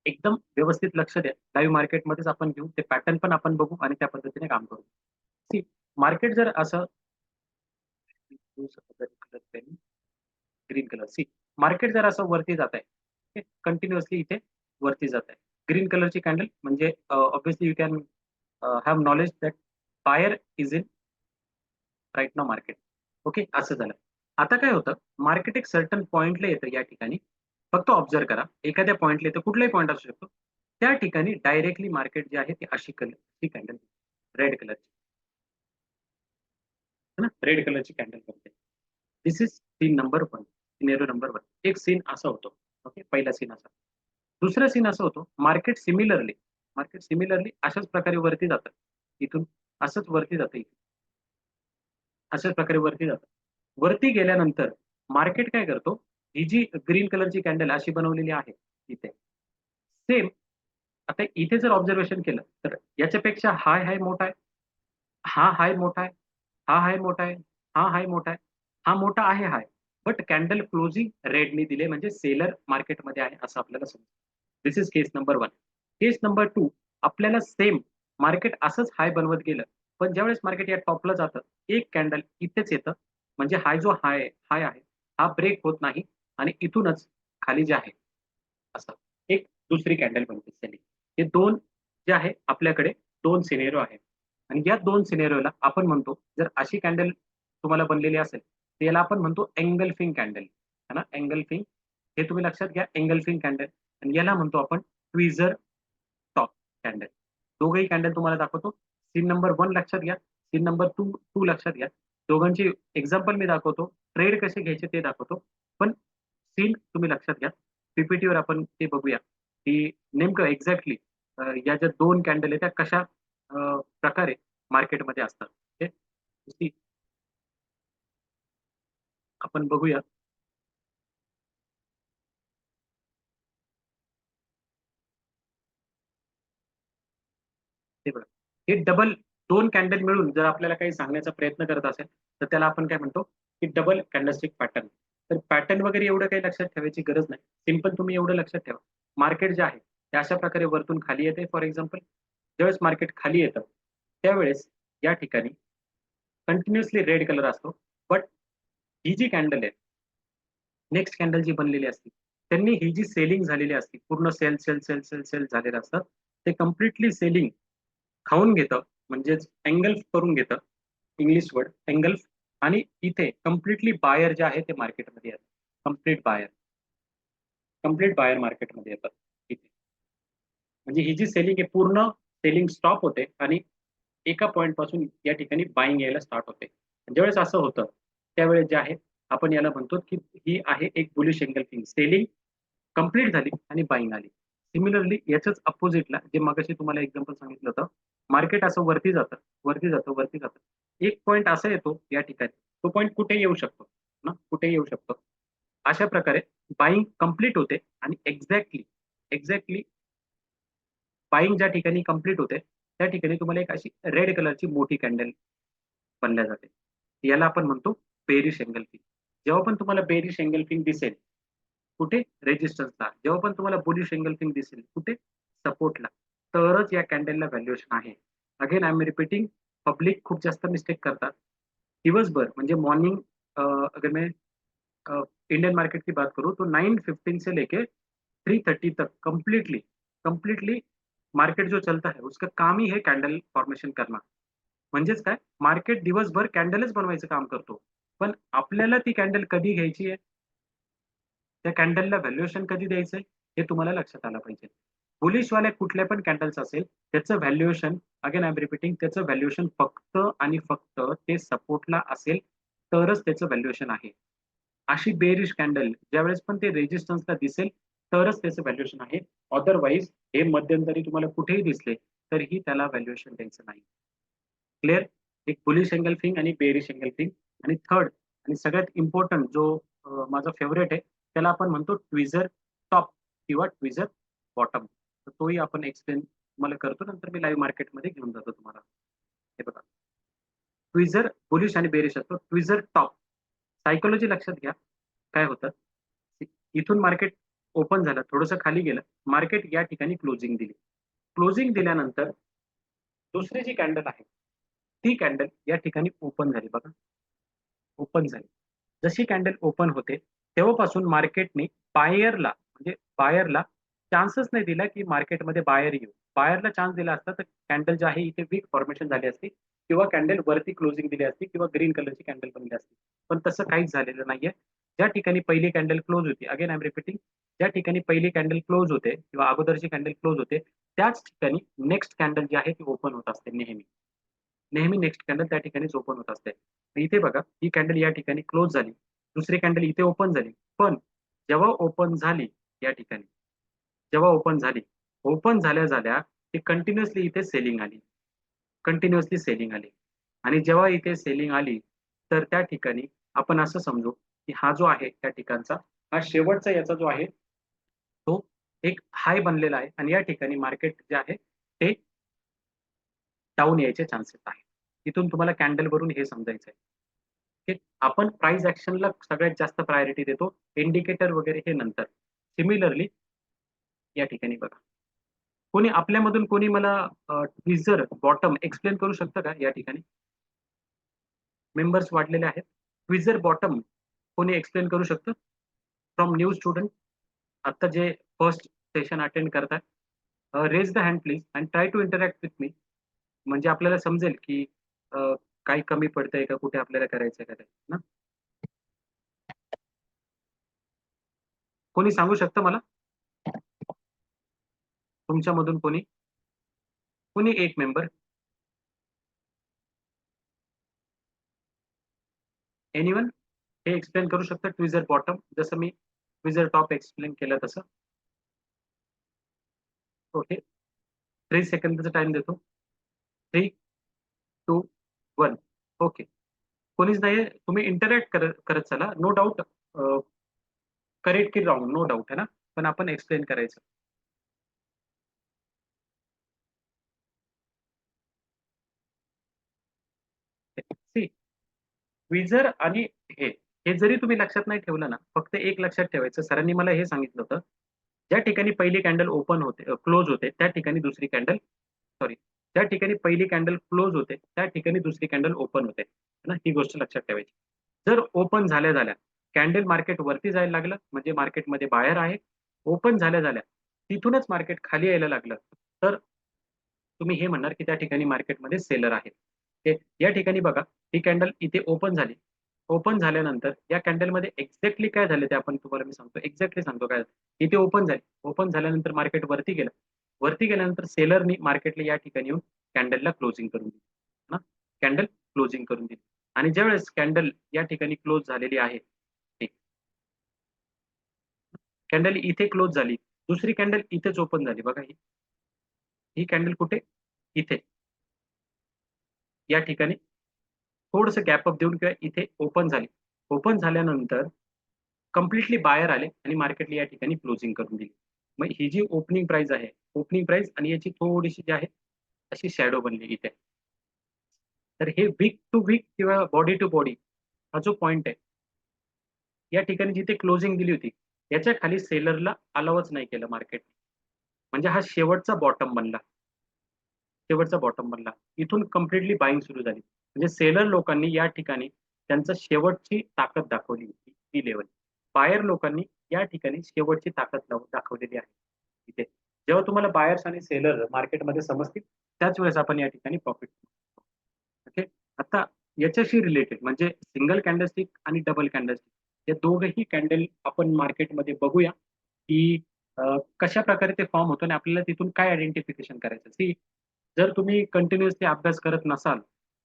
एकदम व्यवस्थित लक्ष द्या. लाईव्ह मार्केटमध्येच आपण घेऊ, ते पॅटर्न पण आपण बघू आणि त्या पद्धतीने काम करू. सी, मार्केट जर असं ग्रीन कलर, सी, मार्केट जर असं वरती जात आहे, कंटिन्युअसली इथे वरती जात आहे, ग्रीन कलरची कॅन्डल म्हणजे obviously you can have knowledge that buyer is in right now market. Okay, असं झालं. आता काय होतं, मार्केट एक सर्टन पॉइंटला येतं या ठिकाणी. फक्त ऑब्झर्व करा, एखाद्या पॉइंटला येतं, कुठलाही पॉइंट असू शकतो, त्या ठिकाणी डायरेक्टली मार्केट जे आहे ते अशी कॅन्डल, रेड कलरची, है ना, रेड कलरची कॅन्डल बनते. This is scene number 1, scenario number 1. एक सीन असा होतो. ओके, पहिला सीन असा. दुसरा सीन असा होतो, मार्केट सिमिलरली अशाच प्रकारे वरती जातं. इथून असंच वरती जातं, इथून अशाच प्रकारे वरती जातं. वरती गेल्यानंतर मार्केट काय करतो, ही जी ग्रीन कलरची कॅन्डल अशी बनवलेली आहे इथे, सेम आता इथे जर ऑब्झर्वेशन केलं तर याच्यापेक्षा हाय हाय मोठा आहे, हा हाय मोठा आहे, हा हाय मोठा आहे, हा हाय मोठा आहे, हा मोठा आहे हाय. बट कॅन्डल क्लोजिंग रेडनी दिले म्हणजे सेलर मार्केटमध्ये आहे असं आपल्याला समजतं. This is case number 1. Case number 2, आपल्याला सेम मार्केट असंच हाय बनवत गेलं, पण ज्यावेळेस मार्केट या टॉपला जातं, एक कॅन्डल इथेच येतं, म्हणजे हाय जो हाय आहे हा ब्रेक होत नाही आणि इथूनच खाली जे आहे असं एक दुसरी कॅन्डल बनते सेलिंग. हे दोन जे आहे आपल्याकडे दोन सिनेरिओ आहे आणि या दोन सिनेरिओला आपण म्हणतो, जर अशी कॅन्डल तुम्हाला बनलेली असेल तर याला आपण म्हणतो एंगल्फिंग कॅन्डल है ना. एंगल्फिंग हे तुम्ही लक्षात घ्या, एंगल्फिंग कॅन्डल. आणि याला म्हणतो आपण ट्विझर टॉप कॅन्डल. दोघंही कॅन्डल तुम्हाला दाखवतो. सीन नंबर 1 लक्षात घ्या, सीन नंबर 2 लक्षात घ्या. दोघांची एक्झाम्पल मी दाखवतो, ट्रेड कसे घ्यायचे ते दाखवतो. पण सीन तुम्ही लक्षात घ्या. पीपीटीवर आपण ते बघूया की नेमकं एक्झॅक्टली या ज्या दोन कॅन्डल आहेत त्या कशा प्रकारे मार्केटमध्ये असतात. ओके, आपण बघूया. हे बघा, हे डबल दोन कॅन्डल मिळून जर आपल्याला काही सांगण्याचा प्रयत्न करत असेल तर त्याला आपण काय म्हणतो की डबल कॅन्डलस्टिक पॅटर्न. तर पॅटर्न वगैरे एवढं काही लक्षात ठेवायची गरज नाही. सिंपल तुम्ही एवढं लक्षात ठेवा, मार्केट जे आहे ते अशा प्रकारे वरतून खाली येते. फॉर एक्झाम्पल, ज्यावेळेस मार्केट खाली येतं त्यावेळेस या ठिकाणी कंटिन्युअसली रेड कलर असतो. बट ही जी कॅन्डल आहे, नेक्स्ट कॅन्डल जी बनलेली असते, त्यांनी ही जी सेलिंग झालेली असते, पूर्ण sell sell sell sell sell झालेलं असतं, ते कम्प्लिटली सेलिंग खाऊन घेतं, म्हणजेच एंगल्फ करून घेतं. English word engulf. आणि इथे कम्प्लिटली बायर जे आहे ते मार्केटमध्ये येतात. कम्प्लीट बायर मार्केटमध्ये येतात इथे. म्हणजे ही जी सेलिंग आहे पूर्ण सेलिंग स्टॉप होते आणि एका पॉइंट पासून या ठिकाणी बाईंग यायला स्टार्ट होते. ज्यावेळेस असं होतं त्यावेळेस जे आहे आपण याला म्हणतो की ही आहे एक बुलिश एंगल्फिंग. सेलिंग कंप्लीट झाली आणि बाईंग आली. सिमिलरली याच्याच अपोजिटला जे मगाशी तुम्हाला एक्झाम्पल सांगितलं होतं, मार्केट असं वरती जातं, वरती जातं, वरती जातं. एक पॉइंट असा येतो या ठिकाणी, तो पॉइंट कुठे येऊ शकतो ना, कुठे येऊ शकतो. अशा प्रकारे बाईंग कंप्लीट होते आणि एक्झॅक्टली एक्झॅक्टली बाईंग ज्या ठिकाणी कंप्लीट होते त्या ठिकाणी तुम्हाला एक अशी रेड कलरची मोठी कॅन्डल बनल्या जाते. याला आपण म्हणतो बेरिश एंगल्फिंग. जेव्हा पण तुम्हाला बेरिश एंगल्फिंग दिसेल कुठे, रेजिस्टन्सला. जेव्हा पण तुम्हाला बुलिश एंगल्फिंग दिसेल कुठे, सपोर्टला, तरच या कॅन्डलला व्हॅल्युएशन आहे. Again I am repeating, public खूप जास्त मिस्टेक करतात. दिवसभर म्हणजे मॉर्निंग, अगर मैं इंडियन मार्केट की बात करूं तो 9:15 से लेके 3:30 तक कंप्लीटली कंप्लीटली मार्केट जो चलता है उसका काम ही है कॅन्डल फॉर्मेशन करणं. म्हणजेच काय, मार्केट दिवसभर कॅन्डलच बनवायचं काम करतो. पण आपल्याला ती कॅन्डल कधी घ्यायची आहे, त्या कॅन्डलला व्हॅल्युएशन कधी द्यायचंय हे तुम्हाला लक्षात आलं पाहिजे. बुलिशवाल्या कुठल्या पण कॅन्डल्स असेल त्याचं valuation, again I am repeating, त्याचं व्हॅल्युएशन फक्त आणि फक्त ते सपोर्टला असेल तरच त्याचं व्हॅल्युएशन आहे. अशी बेरिश कॅन्डल ज्यावेळेस पण ते रेजिस्टन्सला दिसेल तरच त्याचं व्हॅल्युएशन आहे. अदरवाईज हे मध्यंतरी तुम्हाला कुठेही दिसले तरीही त्याला व्हॅल्युएशन द्यायचं नाही. क्लिअर. एक बुलिश एंगल्फिंग आणि बेरिश एंगल्फिंग. आणि थर्ड आणि सगळ्यात इम्पॉर्टंट जो माझा फेवरेट आहे त्याला आपण म्हणतो ट्विझर टॉप किंवा ट्विझर बॉटम. तर तोही आपण एक्सप्लेन तुम्हाला करतो, नंतर मी लाईव्ह मार्केटमध्ये घेऊन जातो तुम्हाला. हे बघा, ट्विझर बुलिश आणि बेरिश असतो. ट्विझर टॉप सायकोलॉजी लक्षात घ्या. काय होतं, इथून मार्केट ओपन झालं, थोडंसं खाली गेलं, मार्केट या ठिकाणी क्लोजिंग दिली. क्लोजिंग दिल्यानंतर दुसरी जी कॅन्डल आहे ती कॅन्डल या ठिकाणी ओपन झाली. बघा, ओपन झाली. जशी कॅन्डल ओपन होते तेव्हापासून मार्केटने बायरला म्हणजे बायरला चान्सच नाही दिला की मार्केटमध्ये बायर येऊ. बायरला चान्स दिला असता तर कॅन्डल जी आहे इथे वीक फॉर्मेशन झाली असती किंवा कॅन्डल वरती क्लोजिंग दिली असती किंवा ग्रीन कलरची कॅन्डल बनली असती. पण तसं काहीच झालेलं नाहीये. ज्या ठिकाणी पहिली कॅन्डल क्लोज होती, अगेन आय एम रिपीटिंग, ज्या ठिकाणी पहिली कॅन्डल क्लोज होते किंवा अगोदरची कॅन्डल क्लोज होते त्याच ठिकाणी नेक्स्ट कॅन्डल जी आहे ती ओपन होत असते नेहमी. नेहमी नेक्स्ट कॅन्डल त्या ठिकाणीच ओपन होत असते. इथे बघा, ही कॅन्डल या ठिकाणी क्लोज झाली, दुसरी कॅन्डल इथे ओपन झाली. पण जेव्हा ओपन झाली या ठिकाणी, जेव्हा ओपन झाली, ओपन झाल्या झाल्या ती कंटिन्युअसली इथे सेलिंग आली, कंटिन्युअसली सेलिंग आली. आणि जेव्हा इथे सेलिंग आली तर त्या ठिकाणी आपण असं समजू की हा जो आहे त्या ठिकाणचा हा शेवटचा याचा जो आहे तो एक हाय बनलेला आहे आणि या ठिकाणी मार्केट जे आहे ते डाऊन यायचे चान्सेस आहेत. तिथून तुम्हाला कॅन्डल वरून हे समजायचं आहे की आपण प्राइस ऍक्शनला सगळ्यात जास्त प्रायोरिटी देतो, इंडिकेटर वगैरे हे नंतर. सिमिलरली या ठिकाणी बघा, कोणी आपल्यामधून कोणी मला ट्विझर बॉटम एक्सप्लेन करू शकतं का? या ठिकाणी मेंबर्स वाढलेले आहेत. ट्विझर बॉटम कोणी एक्सप्लेन करू शकतं फ्रॉम न्यू स्टुडंट? आता जे फर्स्ट सेशन अटेंड करताय, raise the hand please and try to interact with me. म्हणजे आपल्याला समजेल की काही कमी पडतंय का, कुठे आपल्याला करायचं का ते ना. कोणी सांगू शकतं मला तुमच्यामधून कोणी, कोणी एक मेंबर, एनीवन हे एक्सप्लेन करू शकतं ट्विझर बॉटम, जसं मी ट्विझर टॉप एक्सप्लेन केलं तसं. ओके, 3 सेकंदचा टाइम देतो. 3, 2, 1. ओके, कोणीच नाहीये. तुम्ही इंटरॅक्ट करत करत चला. नो डाऊट करेक्ट की रॉंग नो डाऊट आहे ना, पण आपण एक्सप्लेन करायचं. सी, ट्विझर आणि हे हे जरी तुम्ही लक्षात नाही ठेवलं ना, फक्त एक लक्षात ठेवायचं. सरांनी मला हे सांगितलं होतं, ज्या ठिकाणी पहिली कॅन्डल ओपन होते, क्लोज होते, त्या ठिकाणी दुसरी कॅन्डल, सॉरी, ज्या ठिकाणी पहिली कॅन्डल क्लोज होते त्या ठिकाणी दुसरी कॅन्डल ओपन होते, है ना. ही गोष्ट लक्षात ठेवायची. जर ओपन झाल्या झाल्या कॅन्डल मार्केट वरती जायला लागलं म्हणजे मार्केटमध्ये बायर आहे. ओपन झाल्या झाल्या तिथूनच मार्केट खाली यायला लागलं तर तुम्ही हे म्हणणार की त्या ठिकाणी मार्केटमध्ये सेलर आहे. या ठिकाणी बघा, ही कॅन्डल इथे ओपन झाली. ओपन झाल्यानंतर या कॅन्डलमध्ये एक्झॅक्टली काय झालं ते आपण तुम्हाला मी सांगतो. एक्झॅक्टली सांगतो काय झालं. इथे ओपन झाली. ओपन झाल्यानंतर मार्केट वरती गेलं. वरती गेल्यानंतर सेलरनी मार्केटला या ठिकाणी येऊन कॅन्डलला क्लोजिंग करून दिली ना. कॅन्डल क्लोजिंग करून दिली आणि ज्यावेळेस कॅन्डल या ठिकाणी क्लोज झालेली आहे, कॅन्डल इथे क्लोज झाली, दुसरी कॅन्डल इथेच ओपन झाली बघा. ही कॅन्डल कुठे, इथे या ठिकाणी थोडंसं गॅप अप देऊन किंवा इथे ओपन झाली. ओपन झाल्यानंतर कंप्लिटली बायर आले आणि मार्केटला या ठिकाणी क्लोजिंग करून दिली. मग ही जी ओपनिंग प्राइस आहे, ओपनिंग प्राइस आणि याची थोडीशी जी आहे अशी शॅडो बनली इथे. तर हे वीक टू वीक किंवा बॉडी टू बॉडी हा जो पॉइंट आहे, या ठिकाणी जिथे क्लोजिंग दिली होती याच्या खाली सेलरला अलाउच नाही केलं मार्केट. म्हणजे हा शेवटचा बॉटम बनला. शेवटचा बॉटम बनला. इथून कंप्लिटली बाईंग सुरू झाली. म्हणजे सेलर लोकांनी या ठिकाणी त्यांचं शेवटची ताकद दाखवली होती, ती लेवल. बायर लोकांनी या ठिकाणी शेवटची ताकद दाखवलेली आहे इथे. जेव्हा तुम्हाला बायर्स आणि सेलर मार्केटमध्ये समजतील त्याच वेळेस आपण या ठिकाणी प्रॉफिट. ओके, आता याच्याशी रिलेटेड म्हणजे सिंगल कॅन्डलस्टिक आणि डबल कॅन्डलस्टिक या दोघही कॅन्डल आपण मार्केटमध्ये बघूया की कशा प्रकारे ते फॉर्म होतो आणि आपल्याला तिथून काय आयडेंटिफिकेशन करायचं. सी, जर तुम्ही कंटिन्युअसली अभ्यास करत नसाल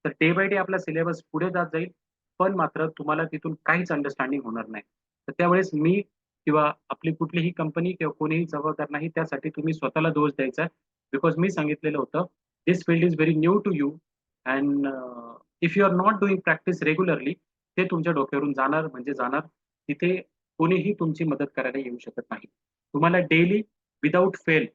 तर डे बाय डे आपला सिलेबस पुढे जात जाईल, पण मात्र तुम्हाला तिथून काहीच अंडरस्टँडिंग होणार नाही. तर त्यावेळेस मी किंवा आपली कुठलीही कंपनी किंवा कोणीही जबाबदार नाही. त्यासाठी तुम्ही स्वतःला दोष द्यायचा. बिकॉज मी सांगितलेलं होतं, this field is very new to you and if you are not doing practice regularly, ते तुमच्या डोक्यावरून जाणार म्हणजे जाणार. तिथे कोणीही तुमची मदत करायला येऊ शकत नाही. तुम्हाला डेली विदाऊट फेल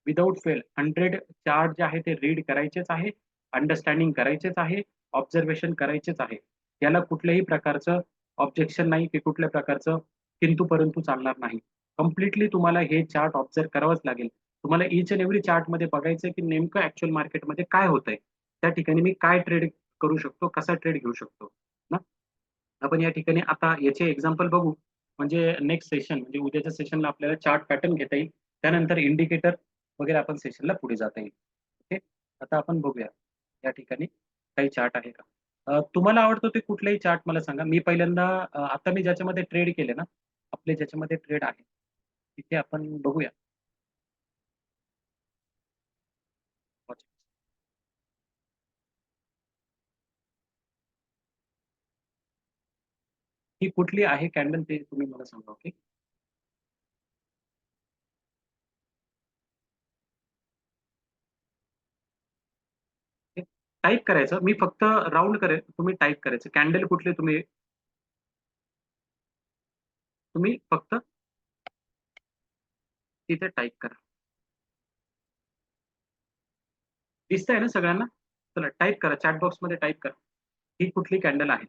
100 चार्ट जे आहे ते रीड करायचेच आहे, अंडरस्टँडिंग करायचेच आहे, ऑब्झर्वेशन करायचेच आहे. याला कुठल्याही प्रकारचं ऑब्जेक्शन नाही की कुठल्या प्रकारचं किंतु परंतु चालणार नाही. कम्प्लिटली तुम्हाला हे चार्ट ऑब्झर्व करावंच लागेल. तुम्हाला इच अँड एव्हरी चार्टमध्ये बघायचं की नेमकं ऍक्च्युअल मार्केटमध्ये काय होतंय. त्या ठिकाणी मी काय ट्रेड करू शकतो, कसा ट्रेड घेऊ शकतो ना. आपण या ठिकाणी आता याचे एक्झाम्पल बघू. म्हणजे नेक्स्ट सेशन म्हणजे उद्याच्या सेशनला आपल्याला चार्ट पॅटर्न घेता येईल. त्यानंतर इंडिकेटर वगैरे आपण सेशनला पुढे जाता येईल. ओके, आता आपण बघूया या ठिकाणी काही चार्ट आहे का. तुम्हाला आवडतो ते कुठलेही चार्ट मला सांगा. मी पहिल्यांदा आता मी ज्याच्यामध्ये ट्रेड केले ना, आपले ज्याच्यामध्ये ट्रेड आहे तिथे आपण बघूया. ही कुठली आहे कॅन्डल ते तुम्ही मला सांगा. ओके, टाईप करायचं. मी फक्त राऊंड करेल, तुम्ही टाईप करायचं कॅन्डल कुठले. तुम्ही तुम्ही फक्त तिथे टाईप करा. दिसतंय ना सगळ्यांना. चला टाईप करा, चॅट बॉक्समध्ये टाईप करा ही कुठली कॅन्डल आहे.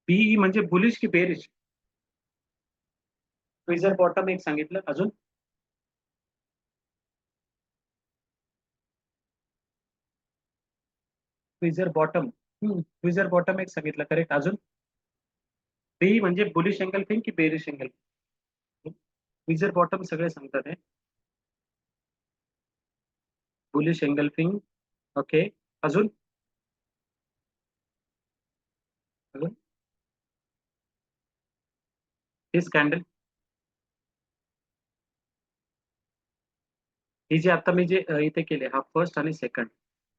बीई म्हणजे बुलिश की बेरिश. ट्विझर बॉटम एक सांगितलं, अजून ट्विझर बॉटम. ट्विझर बॉटम एक सांगितलं करेक्ट. अजून बी म्हणजे बुलिश एंगल्फिंग की बेरिश एंगल्फिंग? ट्विझर बॉटम सगळे सांगतात आहे. Bullish engulfing. ओके. अजून अजून ही कॅन्डल, ही जी आता मी जे इथे केले हा फर्स्ट आणि सेकंड,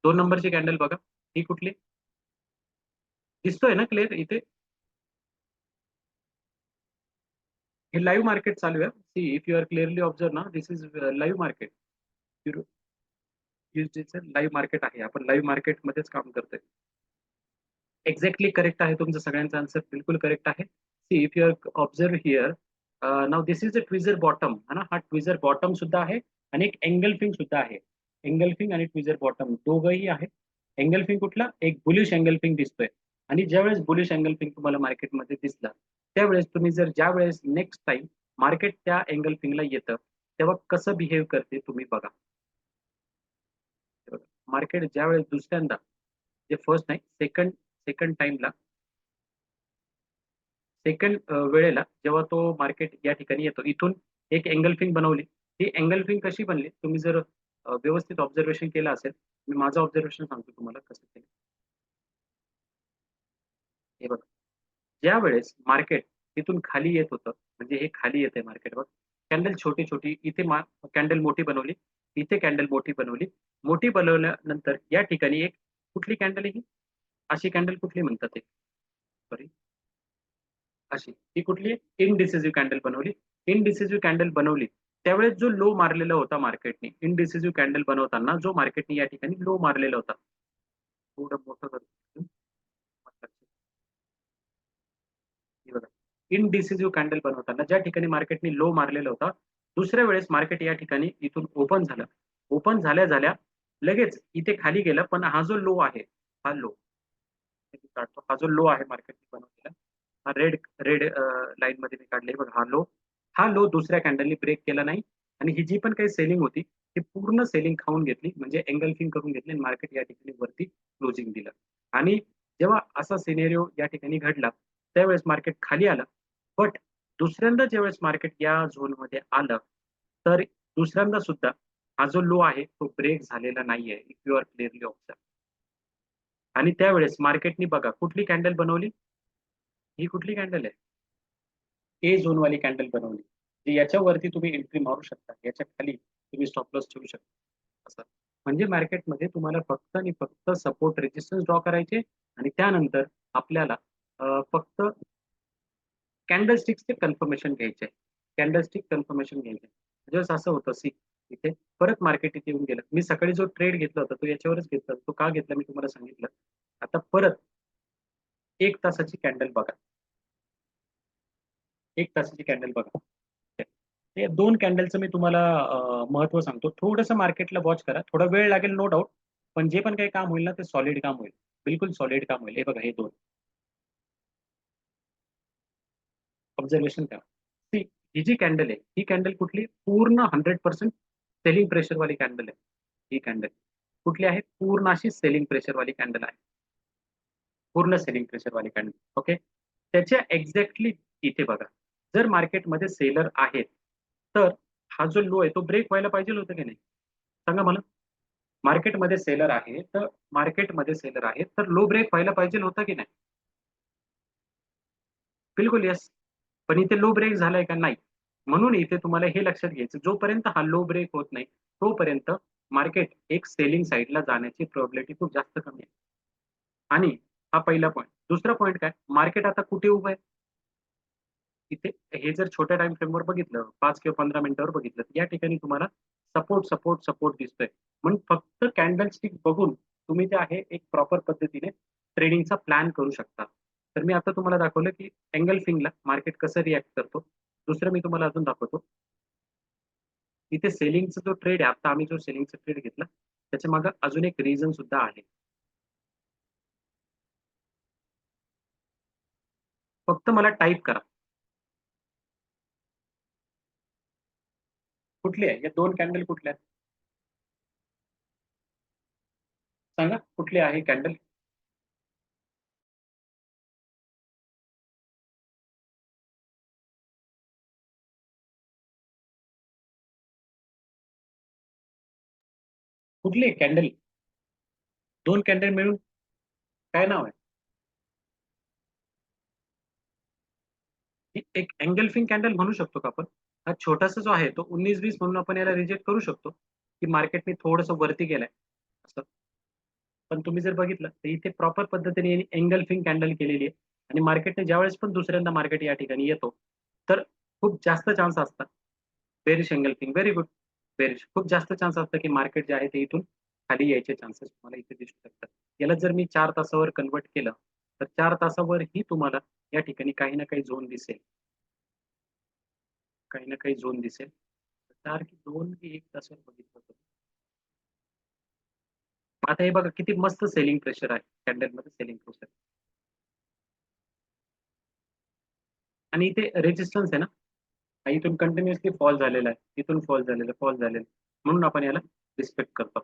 2 नंबरची कॅन्डल बघा. ही कुठली दिसतोय ना क्लिअर इथे? हे लाईव्ह मार्केट चालू आहे. See if you are clearly observe ना, this is live market. Live market आहे. आपण लाईव्ह मार्केटमध्येच काम करतोय. एक्झॅक्टली करेक्ट आहे तुमचं सगळ्यांचा आन्सर, बिलकुल करेक्ट आहे. See if you are observe here, now this is a tweezer bottom है ना. हा ट्विझर बॉटम सुद्धा आहे आणि एक एंगल्फिंग सुद्धा आहे. एंगल्फिंग आणि ट्विझर बॉटम दोघंही आहे. एंगल्फिंग कुठला? एक बुलिश एंगल्फिंग दिसतोय. आणि ज्यावेळेस बुलिश एंगल्फिंग तुम्हाला मार्केटमध्ये दिसला, त्यावेळेस तुम्ही जर ज्यावेळेस नेक्स्ट टाइम मार्केट त्या एंगल्फिंगला येतं, तेव्हा कसं बिहेव करते तुम्ही बघा. मार्केट ज्यावेळेस दुसऱ्यांदा, जे फर्स्ट नाही सेकंड सेकंड टाइमला, सेकंड वेळेला जेव्हा तो मार्केट या ठिकाणी येतो, इथून एक एंगल्फिंग बनवली. ही एंगल्फिंग कशी बनली तुम्ही जर व्यवस्थित ऑब्झर्वेशन केलं असेल, मी माझं ऑब्झर्वेशन सांगतो तुम्हाला कसं केलं. हे बघा, ज्या वेळेस मार्केट तिथून खाली येत होतं, म्हणजे हे खाली येते मार्केट बघ, कॅन्डल छोटी छोटी इथे कॅन्डल मोठी बनवली, इथे कॅन्डल मोठी बनवली. मोठी बनवल्यानंतर या ठिकाणी एक कुठली कॅन्डल ही अशी कॅन्डल कुठली म्हणतात, एक सॉरी अशी ही कुठली इनडिसिसिव्ह कॅन्डल बनवली. इनडिसिसिव्ह कॅन्डल बनवली त्यावेळेस जो लो मारलेला होता मार्केटने, इनडिसिसिव्ह कॅन्डल बनवताना जो मार्केटने या ठिकाणी लो मारलेला होता, थोडं मोठं करतो. इनडिसिसिव्ह कॅन्डल बनवताना ज्या ठिकाणी मार्केटने लो मारलेला होता, दुसऱ्या वेळेस मार्केट या ठिकाणी इथून ओपन झालं. ओपन झाल्या झाल्या लगेच इथे खाली गेलं, पण हा जो लो आहे, हा लो काढतो, हा जो लो आहे मार्केटने बनवलेला, हा रेड रेड लाईन मध्ये मी काढले बघा. हा लो दुसऱ्या कॅन्डलनी ब्रेक केला नाही. आणि ही जी पण काही सेलिंग होती ती पूर्ण सेलिंग खाऊन घेतली, म्हणजे एंगल्फिंग करून घेतली आणि मार्केट या ठिकाणी वरती क्लोजिंग दिलं. आणि जेव्हा असा सिनेरिओ या ठिकाणी घडला, त्यावेळेस मार्केट खाली आलं. बट दुसऱ्यांदा ज्यावेळेस मार्केट या झोनमध्ये आलं, तर दुसऱ्यांदा सुद्धा हा जो लो आहे तो ब्रेक झालेला नाहीये, if you are clearly observe. आणि त्यावेळेस मार्केटनी बघा कुठली कॅन्डल बनवली, ही कुठली कॅन्डल आहे? ए झोन वाली कॅन्डल बनवली. जी याच्यावरती तुम्ही एंट्री मारू शकता, याच्या खाली तुम्ही स्टॉप लॉस ठेवू शकता. असं म्हणजे मार्केटमध्ये तुम्हाला फक्त आणि फक्त सपोर्ट रेजिस्टन्स ड्रॉ करायचे आणि त्यानंतर आपल्याला फक्त कॅन्डलस्टिकचे कन्फर्मेशन घ्यायचे. कॅन्डलस्टिक कन्फर्मेशन घ्यायचे. जस असं होतं सी, इथे परत मार्केट इथे येऊन गेलं. मी सकाळी जो ट्रेड घेतला होता तो याच्यावरच घेतला होता. तो का घेतला मी तुम्हाला सांगितलं. आता परत 1 तासाची कॅन्डल बघा. 1 तासाची कॅन्डल बघा. ते 2 कॅन्डलचं मी तुम्हाला महत्व सांगतो. थोडंसं मार्केटला वॉच करा. थोडा वेळ लागेल नो डाऊट. पण जे पण काही काम होईल ना ते सॉलिड काम होईल. बिलकुल सॉलिड काम होईल. हे बघा, हे 2 ऑब्झर्वेशन करा. ती ही जी कॅन्डल आहे, ही कॅन्डल कुठली? पूर्ण 100% सेलिंग प्रेशर वाली कॅन्डल आहे. ही कॅन्डल कुठली आहे? पूर्ण अशी सेलिंग प्रेशर वाली कॅन्डल आहे. पूर्ण सेलिंग प्रेशर वाली कॅन्डल. ओके. त्याच्या एक्झॅक्टली इथे बघा. जर मार्केटमध्ये सेलर आहेत, तर हा जो लो आहे तो ब्रेक व्हायला पाहिजे होतं की नाही? सांगा मला. मार्केटमध्ये सेलर आहे, तर मार्केटमध्ये सेलर आहे, तर लो ब्रेक व्हायला पाहिजे होता की नाही? बिलकुल येस. पण इथे लो ब्रेक झालाय का? नाही. म्हणून इथे तुम्हाला हे लक्षात घ्यायचं, जोपर्यंत हा लो ब्रेक होत नाही, तोपर्यंत मार्केट एक सेलिंग साइडला जाण्याची प्रोबॅबिलिटी खूप जास्त कमी आहे. आणि हा पहिला पॉइंट. दुसरा पॉइंट काय? मार्केट आता कुठे उभं आहे? इथे हे जर छोट्या टाइम फ्रेमवर बघितलं, 5 किंवा 15 मिनिटावर बघितलं, तर या ठिकाणी तुम्हाला सपोर्ट, सपोर्ट, सपोर्ट दिसतोय. म्हणून फक्त कॅन्डल स्टिक बघून तुम्ही जे आहे एक प्रॉपर पद्धतीने ट्रेडिंगचा प्लॅन करू शकता. तर मी आता तुम्हाला दाखवलं, की एंगल्फिंगला मार्केट कसं रिएक्ट करतो. दुसरं मी तुम्हाला अजून दाखवतो. इथे सेलिंगचा जो ट्रेड आहे, आता आम्ही जो सेलिंगचा ट्रेड घेतला, त्याच्या मागे अजून एक रिझन सुद्धा आहे. फक्त मला टाइप करा. कुठली आहे? या 2 कॅन्डल कुठल्या आहेत? सांगा कुठली आहे कॅन्डल? कुठली कॅन्डल? दोन कॅन्डल मिळून काय नाव आहे? ही एक एंगल्फिंग कॅन्डल म्हणू शकतो का आपण? हा छोटासा जो आहे तो 19-20 म्हणून आपण याला रिजेक्ट करू शकतो, की मार्केटने थोडंसं वरती गेलाय असं. पण तुम्ही जर बघितलं तर इथे प्रॉपर पद्धतीने एंगल्फिंग कॅन्डल केलेली आहे आणि मार्केटने ज्यावेळेस पण दुसऱ्यांदा मार्केट या ठिकाणी येतो, तर खूप जास्त चान्स असतात. Bearish engulfing, very good. Bearish खूप जास्त चान्स असतं, की मार्केट जे आहे ते इथून खाली यायचे चान्सेस तुम्हाला इथे दिसू शकतात. याला जर मी 4 तासावर कन्व्हर्ट केलं, तर 4 तासावरही तुम्हाला या ठिकाणी काही ना काही झोन दिसेल. काही ना काही झोन दिसेल. 4 की 2 की 1 तासावर बघितलं तर. आता हे बघा किती मस्त सेलिंग प्रेशर आहे. कॅन्डलमध्ये सेलिंग प्रेशर आणि इथे रेजिस्टन्स आहे ना, हा इथून कंटिन्युअसली फॉल झालेला आहे. इथून फॉल झालेला, फॉल झालेला. म्हणून आपण याला रिस्पेक्ट करतो.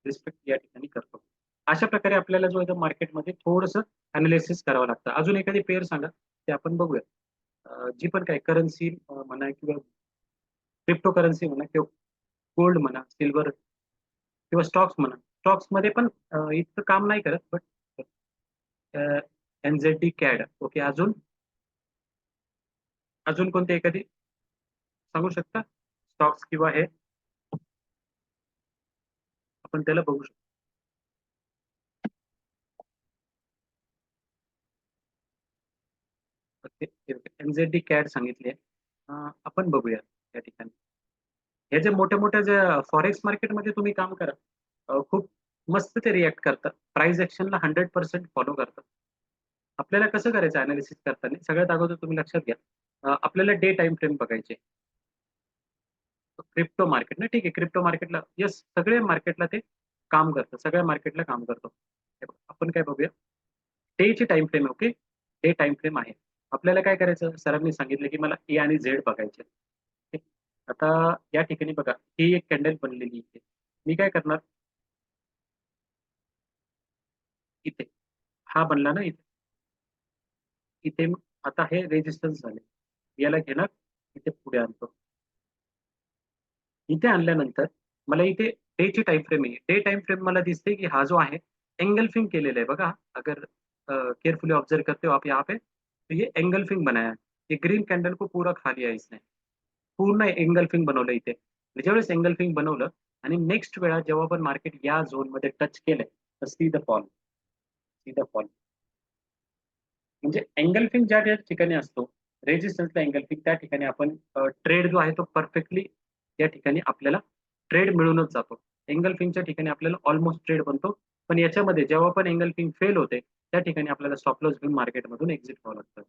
रिस्पेक्ट या ठिकाणी करतो. अशा प्रकारे आपल्याला जो आहे मार्केटमध्ये थोडंसं अॅनालिसिस करावं लागतं. अजून एखादी पेअर सांगा, ते आपण बघूया. जी पण काही करन्सी म्हणा किंवा क्रिप्टो करन्सी म्हणा किंवा गोल्ड म्हणा, सिल्वर किंवा स्टॉक्स म्हणा. स्टॉक्समध्ये पण इतकं काम नाही करत, बट एनझेडडी कॅड ओके. अजून अजून कोणते एखादी सांगू शकता स्टॉक्स किंवा हे आपण त्याला बघू शकतो. एनझेडडी कॅड सांगितले. आपण बघूया या ठिकाणी. हे जे मोठ्या मोठ्या जे फॉरेक्स मार्केटमध्ये तुम्ही काम करा, खूप मस्त ते रिॲक्ट करतात. प्राइस ॲक्शनला 100% फॉलो करतात. आपल्याला कसं करायचं अॅनालिसिस करताना सगळ्यात अगोदर तुम्ही लक्षात घ्या, आपल्याला डे टाइम फ्रेम बघायचे. क्रिप्टो मार्केट ना, ठीक आहे. क्रिप्टो मार्केटला येस, सगळ्या मार्केटला ते काम करतं. सगळ्या मार्केटला काम करतो. हे बघा, आपण काय बघूया, डेची time frame okay. Day time frame आहे. आपल्याला काय करायचं, सरांनी सांगितलं की मला ए आणि झेड बघायचे. ठीक. आता या ठिकाणी बघा, ही एक कॅन्डल बनलेली आहे. मी काय करणार, इथे हा बनला ना, इथे इथे आता हे रेजिस्टन्स झाले. याला घेणार, इथे पुढे आणतो. इथे आणल्यानंतर मला इथे डेची टाइम फ्रेम आहे. डे टाइम फ्रेम मला दिसते की हा जो आहे एंगल्फिंग केलेला है बघा. अगर केयरफुली ऑब्जर्व करते हो आप यहाँ पे, तो ये एंगल्फिंग बनाया है. ये ग्रीन कैंडल को पूरा खा लिया इसने. पूर्ण एंगल्फिंग बनवलं इथे. आणि ज्यावेळेस एंगल्फिंग बनवलं आणि नेक्स्ट वेळा जेव्हा पण मार्केट या झोनमध्ये टच केलंय, तर see the fall, see the fall. म्हणजे एंगल्फिंग ज्या ज्या ठिकाणी असतो, रेजिस्टन्सला एंगल्फिंग त्या ठिकाणी आपण ट्रेड जो आहे तो परफेक्टली त्या ठिकाणी आपल्याला ट्रेड मिळूनच जातो. एंगल्फिंगच्या ठिकाणी आपल्याला ऑलमोस्ट ट्रेड बनतो. पण याच्यामध्ये जेव्हा पण एंगल्फिंग फेल होते, त्या ठिकाणी आपल्याला स्टॉप लॉस घेऊन मार्केटमधून एक्झिट व्हावं लागतं.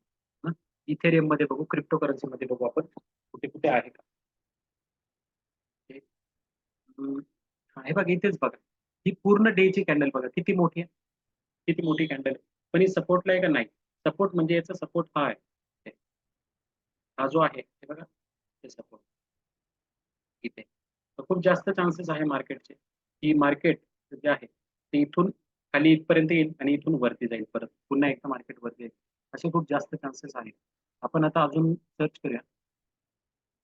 हं. इथेरियम मध्ये बघू, क्रिप्टो करन्सीमध्ये बघू आपण कुठे कुठे आहे का. हे हे बघा, इथेच बघा. ही पूर्ण डे ची कॅन्डल बघा किती मोठी आहे. किती मोठी कॅन्डल आहे. पण ही सपोर्टला आहे का नाही. सपोर्ट म्हणजे याचा सपोर्ट हा आहे. हा जो आहे हे बघा, हे सपोर्ट इथे. तर खूप जास्त चान्सेस आहे मार्केटचे, की मार्केट जे आहे ते इथून खाली इथपर्यंत येईल आणि इथून वरती जाईल, परत पुन्हा एकदा मार्केट वरती येईल. असे खूप जास्त चान्सेस आहेत. आपण आता अजून सर्च करूया.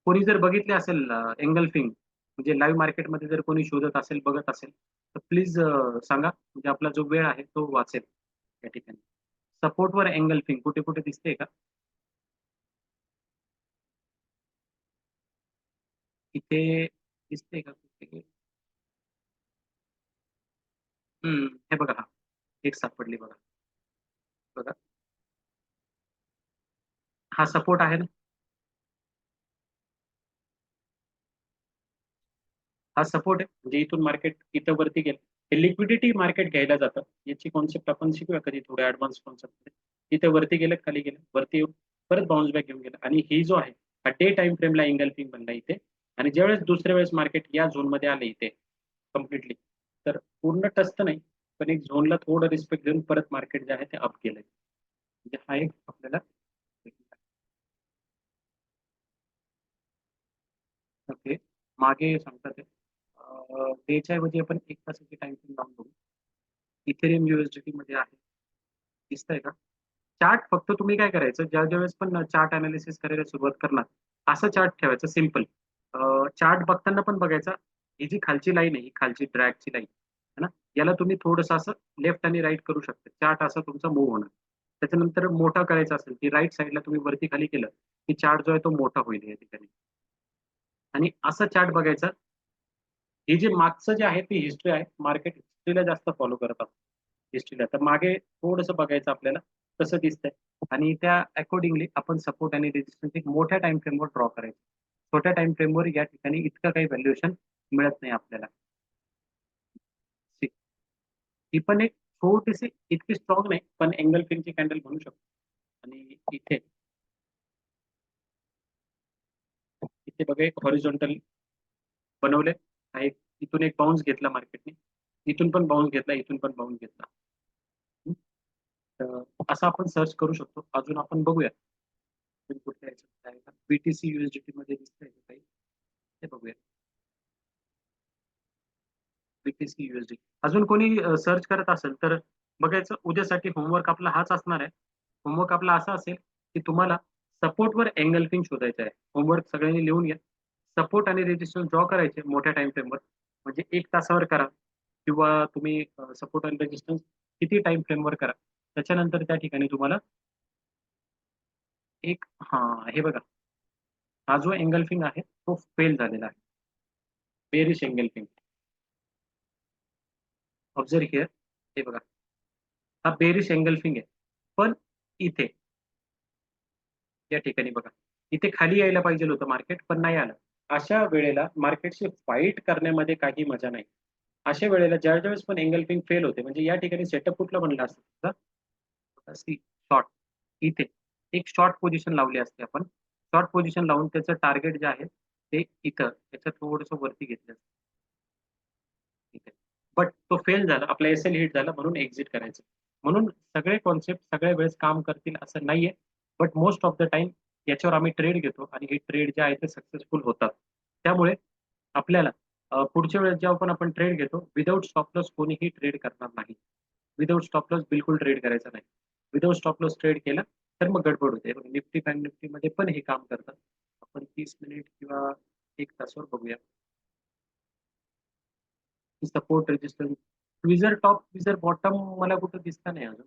कोणी जर बघितले असेल एंगल्फिंग म्हणजे लाईव्ह मार्केटमध्ये जर कोणी शोधत असेल, बघत असेल, तर प्लीज सांगा. म्हणजे आपला जो वेळ आहे तो वाचेल या ठिकाणी. सपोर्टवर एंगल्फिंग कुठे कुठे दिसते का? इथे दिसते का कुठे? हे बघा, हा एक सापडली बघा. बघा, हा सपोर्ट आहे ना. हा सपोर्ट आहे. म्हणजे इथून मार्केट इथं वरती गेलं. हे लिक्विडिटी मार्केट घ्यायला जातं. याची कॉन्सेप्ट आपण शिकूया कधी, थोडे ऍडव्हान्स कॉन्सेप्ट. इथे वरती गेलं, खाली गेलं, वरती येऊन परत बाउन्स बॅक घेऊन गेलं. आणि ही जो आहे हा डे टाइम फ्रेमला एंगल्फिंग बनला इथे. आणि ज्यावेळेस दुसऱ्या वेळेस मार्केट या झोन मध्ये आले इथे कम्प्लिटली, तर पूर्ण टच तर नाही, पण एक झोनला थोडं रिस्पेक्ट देऊन परत मार्केट जे आहे ते अप केलंय. म्हणजे हा एक आपल्याला ओके. मागे सांगतात ते त्याच्या ऐवजी आपण एक तासाची टाइम फ्रेम लावून बघू. इथेरियम युएसडीटी मध्ये आहे, दिसतंय का? चार्ट फक्त तुम्ही काय करायचं, ज्या ज्यावेळेस पण चार्ट अनालिसिस करायला सुरुवात करणार, असा चार्ट ठेवायचा सिम्पल. चार्ट बघताना पण बघायचा, ही जी खालची लाईन आहे, ही खालची ड्रॅगची लाईन है ना, याला तुम्ही थोडंसं असं लेफ्ट आणि राईट करू शकता. चार्ट असा तुमचा मूव्ह होणार. त्याच्यानंतर मोठा करायचा असेल, की राईट साइडला तुम्ही वरती खाली केलं, की चार्ट जो आहे तो मोठा होईल या ठिकाणी. आणि असा चार्ट बघायचा. हे जे मागचं जे आहे ते हिस्ट्री आहे. मार्केट हिस्ट्रीला जास्त फॉलो करत आहोत. हिस्ट्रीला. तर मागे थोडंसं बघायचं आपल्याला कसं दिसतंय आणि त्या अकॉर्डिंगली आपण सपोर्ट आणि रेजिस्टन्स एक मोठ्या टाईम फ्रेमवर ड्रॉ करायचं. छोट्या टाईम फ्रेमवर या ठिकाणी इतकं काही व्हॅल्युएशन मिळत नाही आपल्याला. ही पण एक छोटीशी इतकी स्ट्रॉंग नाही, पण एंगल्फिंगची कॅन्डल म्हणू शकतो. आणि इथे इथे बघा एक हॉरिझॉन्टल बनवले. हा एक इथून एक बाउन्स घेतला मार्केटने. इथून पण बाउन्स घेतला, इथून पण बाउन्स घेतला. हम्म. तर असं आपण सर्च करू शकतो. अजून आपण बघूया. अजून कुठल्या ह्याच्यात आहे का? BTC USDT मध्ये दिसतंय का काही? ते बघूया. BTC USD. अजून कोणी सर्च करत असेल तर बघायचं. उद्यासाठी होमवर्क आपला हाच असणार आहे. होमवर्क आपला असा असेल की तुम्हाला सपोर्टवर एंगल्फिंग शोधायचं आहे. होमवर्क सगळ्यांनी लिहून घ्या. सपोर्ट आणि रेजिस्टन्स ड्रॉ करायचे मोठ्या टाइम फ्रेमवर. म्हणजे 1 तासावर करा किंवा तुम्ही सपोर्ट आणि रेजिस्टन्स किती टाइम फ्रेमवर करा. त्याच्यानंतर त्या ठिकाणी तुम्हाला एक हां, हे बघा. हा जो एंगल्फिंग आहे तो फेल झालेला आहे. Bearish engulfing. Observe here. हे बघा. हा बेरिश एंगल्फिंग आहे. पण इथे या ठिकाणी बघा. इथे खाली यायला पाहिजे होतं मार्केट, पण नाही आलं. अशा वेळेला मार्केटशी फाईट करण्यामध्ये काही मजा नाही. अशा वेळेला ज्यावेळेस पण एंगल्फिंग फेल होते, म्हणजे या ठिकाणी सेटअप कुठला बनला असता? शॉर्ट. इथे एक शॉर्ट पोझिशन लावली असते आपण. शॉर्ट पोझिशन लावून त्याचं टार्गेट जे आहे ते इथं त्याच्या थोडंसं वरती घेतलं असतं. इथे. बट तो फेल झाला. आपला एस-एल हिट झाला म्हणून एक्झिट करायचं. म्हणून सगळे कॉन्सेप्ट सगळ्या वेळेस काम करतील असं नाहीये. But most of the time याच्यावर आम्ही ट्रेड घेतो आणि हे ट्रेड जे आहे ते सक्सेसफुल होतात. त्यामुळे आपल्याला पुढच्या वेळेस जेव्हा पण आपण ट्रेड घेतो, विदाऊट स्टॉप लॉस कोणीही ट्रेड करणार नाही. विदाऊट स्टॉप लॉस बिलकुल ट्रेड करायचा नाही. विदाऊट स्टॉप लॉस ट्रेड केला तर मग गडबड होते. निफ्टी बँक निफ्टीमध्ये पण हे काम करतात. आपण 30 मिनिट किंवा 1 तासावर बघूया. सपोर्ट रेजिस्टन्स ट्विझर टॉप ट्विझर बॉटम मला कुठं दिसता नाही अजून.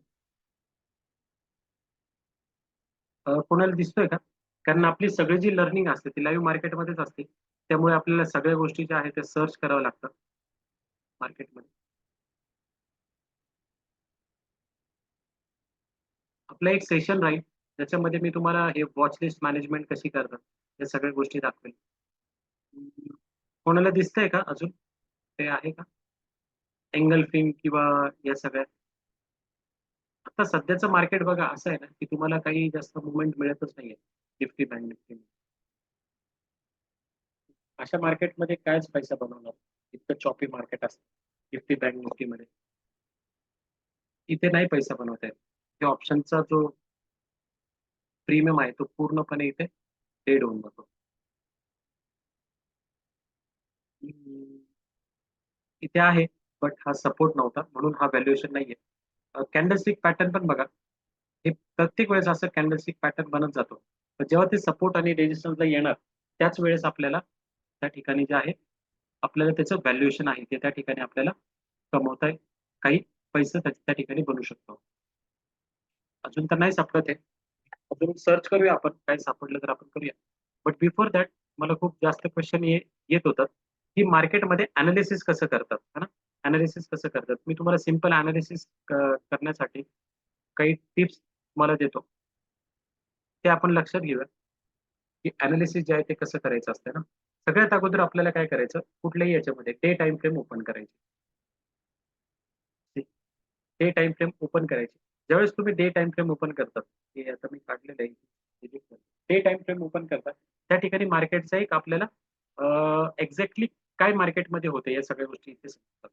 कोणाला दिसतोय का? कारण आपली सगळी जी लर्निंग असते ती लाईव्ह मार्केटमध्येच असते. त्यामुळे आपल्याला सगळ्या गोष्टी ज्या आहेत त्या सर्च कराव्या लागतात मार्केटमध्ये. आपला एक सेशन राहील ज्याच्यामध्ये मी तुम्हाला हे वॉच लिस्ट मॅनेजमेंट कशी करतात या सगळ्या गोष्टी दाखवेल. कोणाला दिसतंय का अजून? ते आहे का? एंगल्फिंग किंवा या सगळ्या. आता सध्याचं मार्केट बघा असं आहे ना, की तुम्हाला काही जास्त मुवमेंट मिळतच नाहीये. Nifty bank Nifty. अशा मार्केटमध्ये कायच पैसा बनवणार? इतकं चॉपी मार्केट असतं. निफ्टी बँक निफ्टीमध्ये. इथे नाही पैसा बनवता येत. त्या ऑप्शनचा जो प्रीमियम आहे तो पूर्णपणे इथे डेड होऊन जातो. हम्म, इथे आहे, बट हा सपोर्ट नव्हता म्हणून हा व्हॅल्युएशन नाहीये. कॅन्डलस्टिक पॅटर्न पण बघा. हे प्रत्येक वेळेस असं कॅन्डलस्टिक पॅटर्न बनत जातो. पण जेव्हा ते सपोर्ट आणि रेजिस्टन्सला येणार, त्याच वेळेस आपल्याला त्या ठिकाणी जे आहे, आपल्याला त्याचं व्हॅल्युएशन आहे ते त्या ठिकाणी आपल्याला कमवता येईल. काही पैसे त्या ठिकाणी बनू शकतो. अजून तर नाही सापडत आहे. अजून सर्च करूया आपण. काय सापडलं तर आपण करूया. बट बिफोर दॅट मला खूप जास्त क्वेश्चन येत होतात, की मार्केटमध्ये एनालिसिस कसं करतात, है ना? एनालिसिस कसं करतात? मी तुम्हाला सिंपल एनालिसिस करण्यासाठी काही टिप्स तुम्हाला देतो. ते आपण लक्षात घेऊया, की एनालिसिस जे आहे ते कसं करायचं असतं ना. सगळ्यात अगोदर आपल्याला काय करायचं, कुठल्याही याच्यामध्ये डे टाइम फ्रेम ओपन करायची. डे टाइम फ्रेम ओपन करायची. ज्यावेळेस तुम्ही डे टाइम फ्रेम ओपन करतात, हे आता मी काढलेलं आहे. डे टाइम फ्रेम ओपन करतात, त्या ठिकाणी मार्केटचा एक आपल्याला एक्झॅक्टली काय मार्केटमध्ये होते या सगळ्या गोष्टी इथे समजतात.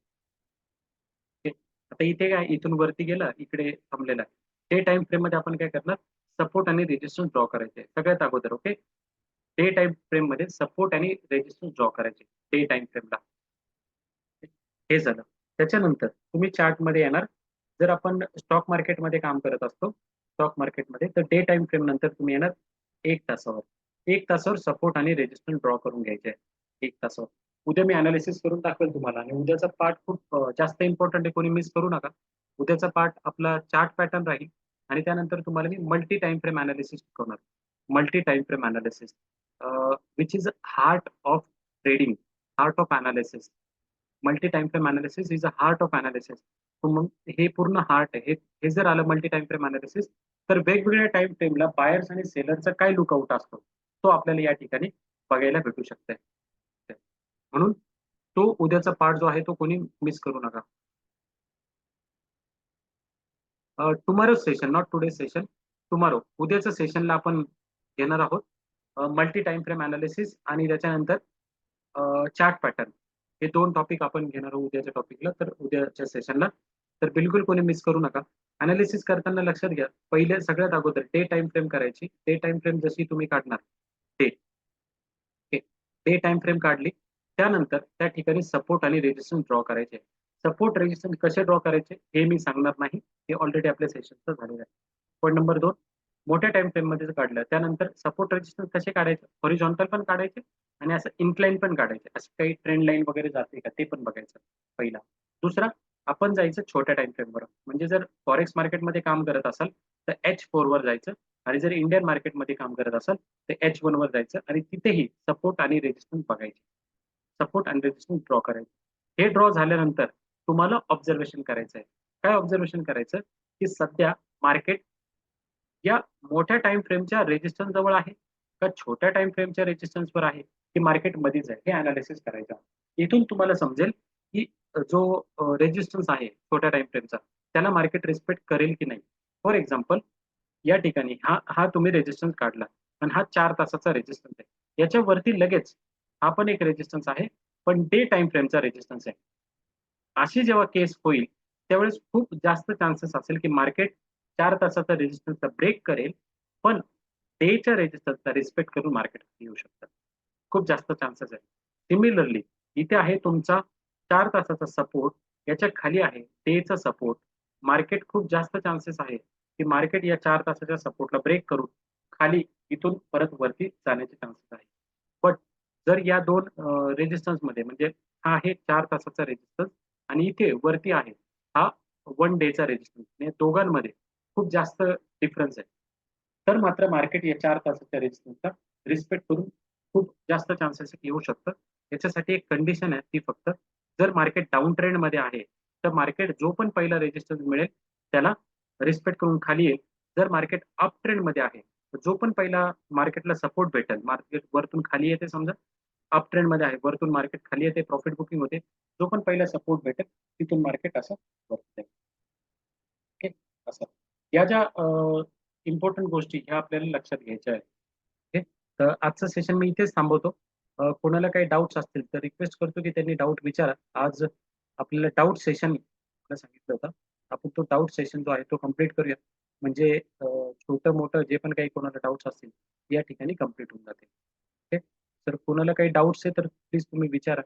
ओके. आता इथे काय इथून वरती गेला, इकडे थांबलेला आहे. डे टाइम फ्रेम मध्ये आपण काय करणार, सपोर्ट आणि रेजिस्टन्स ड्रॉ करायचे सगळ्यात अगोदर. ओके. डे टाइम फ्रेम मध्ये सपोर्ट आणि रेजिस्टन्स ड्रॉ करायचे डे टाइम फ्रेमला. हे झालं. त्याच्यानंतर तुम्ही चार्टमध्ये येणार. जर आपण स्टॉक मार्केटमध्ये काम करत असतो, स्टॉक मार्केटमध्ये तर डे टाइम फ्रेम नंतर तुम्ही येणार 1 तासावर. 1 तासावर सपोर्ट आणि रेजिस्टन्स ड्रॉ करून घ्यायचे आहे 1 तासावर. उद्या मी अनालिसिस करून दाखवेल तुम्हाला. आणि उद्याचा पार्ट खूप जास्त इम्पॉर्टंट आहे, कोणी मिस करू नका. उद्याचा पार्ट आपला चार्ट पॅटर्न राहील आणि त्यानंतर तुम्हाला मी मल्टी टाइम फ्रेम अनालिसिस शिकवणार. Multi time frame analysis which is heart of trading, heart of analysis. Multi time frame analysis is a heart of analysis. मग हे पूर्ण हार्ट आहे. हे जर आलं मल्टी टाइम फ्रेम अनालिसिस, तर वेगवेगळ्या टाइम फ्रेमला बायर्स आणि सेलरचा काय लुकआउट असतो तो आपल्याला या ठिकाणी बघायला भेटू शकतंय. म्हणून तो उद्याचा पार्ट जो आहे तो कोणी मिस करू नका. Tomorrow session, not today session, tomorrow, उद्याच्या सेशनला आपण घेणार आहोत मल्टी टाइम फ्रेम अनालिसिस आणि त्याच्यानंतर चार्ट पॅटर्न. हे दोन टॉपिक आपण घेणार आहोत उद्याच्या टॉपिकला, तर उद्याच्या सेशनला. तर बिलकुल कोणी मिस करू नका. अनालिसिस करताना लक्षात घ्या, पहिले सगळ्यात अगोदर डे टाइम फ्रेम करायची. डे टाइम फ्रेम जशी तुम्ही काढणार, डे डे टाइम फ्रेम काढली, त्यानंतर त्या ठिकाणी सपोर्ट आणि रेजिस्टन्स ड्रॉ करायचे. सपोर्ट रेजिस्टन्स कसे ड्रॉ करायचे हे मी सांगणार नाही, हे ऑलरेडी आपल्या सेशनचं झालेलं आहे. पॉईंट नंबर 2, मोठ्या टाइम फ्रेम मध्ये काढलं त्यानंतर सपोर्ट रेजिस्टन्स कसे काढायचे, हॉरिझॉन्टल पण काढायचे आणि असं इन्क्लाइन पण काढायचे. असं काही ट्रेंड लाईन वगैरे जाते का ते पण बघायचं पहिला. दुसरा, आपण जायचं छोट्या टाइम फ्रेमवर. म्हणजे जर फॉरेक्स मार्केटमध्ये काम करत असाल तर H4 वर जायचं, आणि जर इंडियन मार्केटमध्ये काम करत असाल तर H1 वर जायचं आणि तिथेही सपोर्ट आणि रेजिस्टन्स बघायचे. सपोर्ट आणि रेजिस्टन्स ड्रॉ करायचे. हे ड्रॉ झाल्यानंतर तुम्हाला ऑब्झर्वेशन करायचं आहे. काय ऑब्झर्वेशन करायचं, की सध्या मार्केट या मोठ्या टाइम फ्रेमच्या रेजिस्टन्स जवळ आहे का छोट्या टाइम फ्रेमच्या रेजिस्टन्सवर आहे, की मार्केट मध्येच आहे, हे अनालिसिस करायचं. इथून तुम्हाला समजेल की जो रेजिस्टन्स आहे छोट्या टाइम फ्रेमचा त्याला मार्केट रिस्पेक्ट करेल की नाही. फॉर एक्झाम्पल, या ठिकाणी हा हा तुम्ही रेजिस्टन्स काढला आणि हा 4 तासाचा रेजिस्टन्स आहे. याच्यावरती लगेच हा पण एक रेजिस्टन्स आहे, पण डे टाइम फ्रेमचा रेजिस्टन्स आहे. अशी जेव्हा केस होईल त्यावेळेस खूप जास्त चान्सेस असेल की मार्केट 4 तासाचा रेजिस्टन्सचा ब्रेक करेल, पण डेच्या रेजिस्टन्सचा रिस्पेक्ट करून मार्केट येऊ शकतं. खूप जास्त चान्सेस आहे. सिमिलरली इथे आहे तुमचा 4 तासाचा सपोर्ट, याच्या खाली आहे डेचा सपोर्ट. मार्केट खूप जास्त चान्सेस आहे की मार्केट या 4 तासाच्या सपोर्टला ब्रेक करून खाली इथून परत वरती जाण्याचे चान्सेस आहे. बट जर या दोन रेजिस्टन्स मध्ये, म्हणजे हा आहे 4 तासाचा रेजिस्टन्स आणि इथे वरती आहे हा 1 डेचा रेजिस्टन्स, म्हणजे दोघांमध्ये खूप जास्त डिफरन्स आहे, तर मात्र मार्केट या 4 तासाच्या रेजिस्टन्सचा रिस्पेक्ट करून खूप जास्त चान्सेस येऊ शकतं. याच्यासाठी एक कंडिशन आहे, ती फक्त जर मार्केट डाऊन ट्रेंड मध्ये आहे तर मार्केट जो पण पहिला रेजिस्टन्स मिळेल त्याला रिस्पेक्ट करून खाली येईल. जर मार्केट अप ट्रेंड मध्ये आहे तर जो पण पहिला मार्केटला सपोर्ट भेटेल, मार्केट वरतून खाली येते, समजा अप ट्रेंड मध्ये आहे, वरतून मार्केट खाली येते, प्रॉफिट बुकिंग होते, जो पण पहिला सपोर्ट भेटेल तिथून मार्केट असं वरती जाईल. ओके, असं. या ज्या इम्पॉर्टंट गोष्टी ह्या आपल्याला लक्षात घ्यायच्या आहेत. ओके, तर आजचं सेशन मी इथेच थांबवतो. कोणाला काही डाऊट्स असतील तर रिक्वेस्ट करतो की त्यांनी डाऊट विचारा. आज आपल्याला डाऊट सेशन सांगितलं होतं, आपण तो डाऊट सेशन जो आहे तो कम्प्लीट करूया. म्हणजे छोटं मोठं जे पण काही कोणाला डाऊट्स असतील या ठिकाणी कम्प्लीट होऊन जाते. ओके, तर कोणाला काही डाऊट्स आहे तर प्लीज तुम्ही विचारा.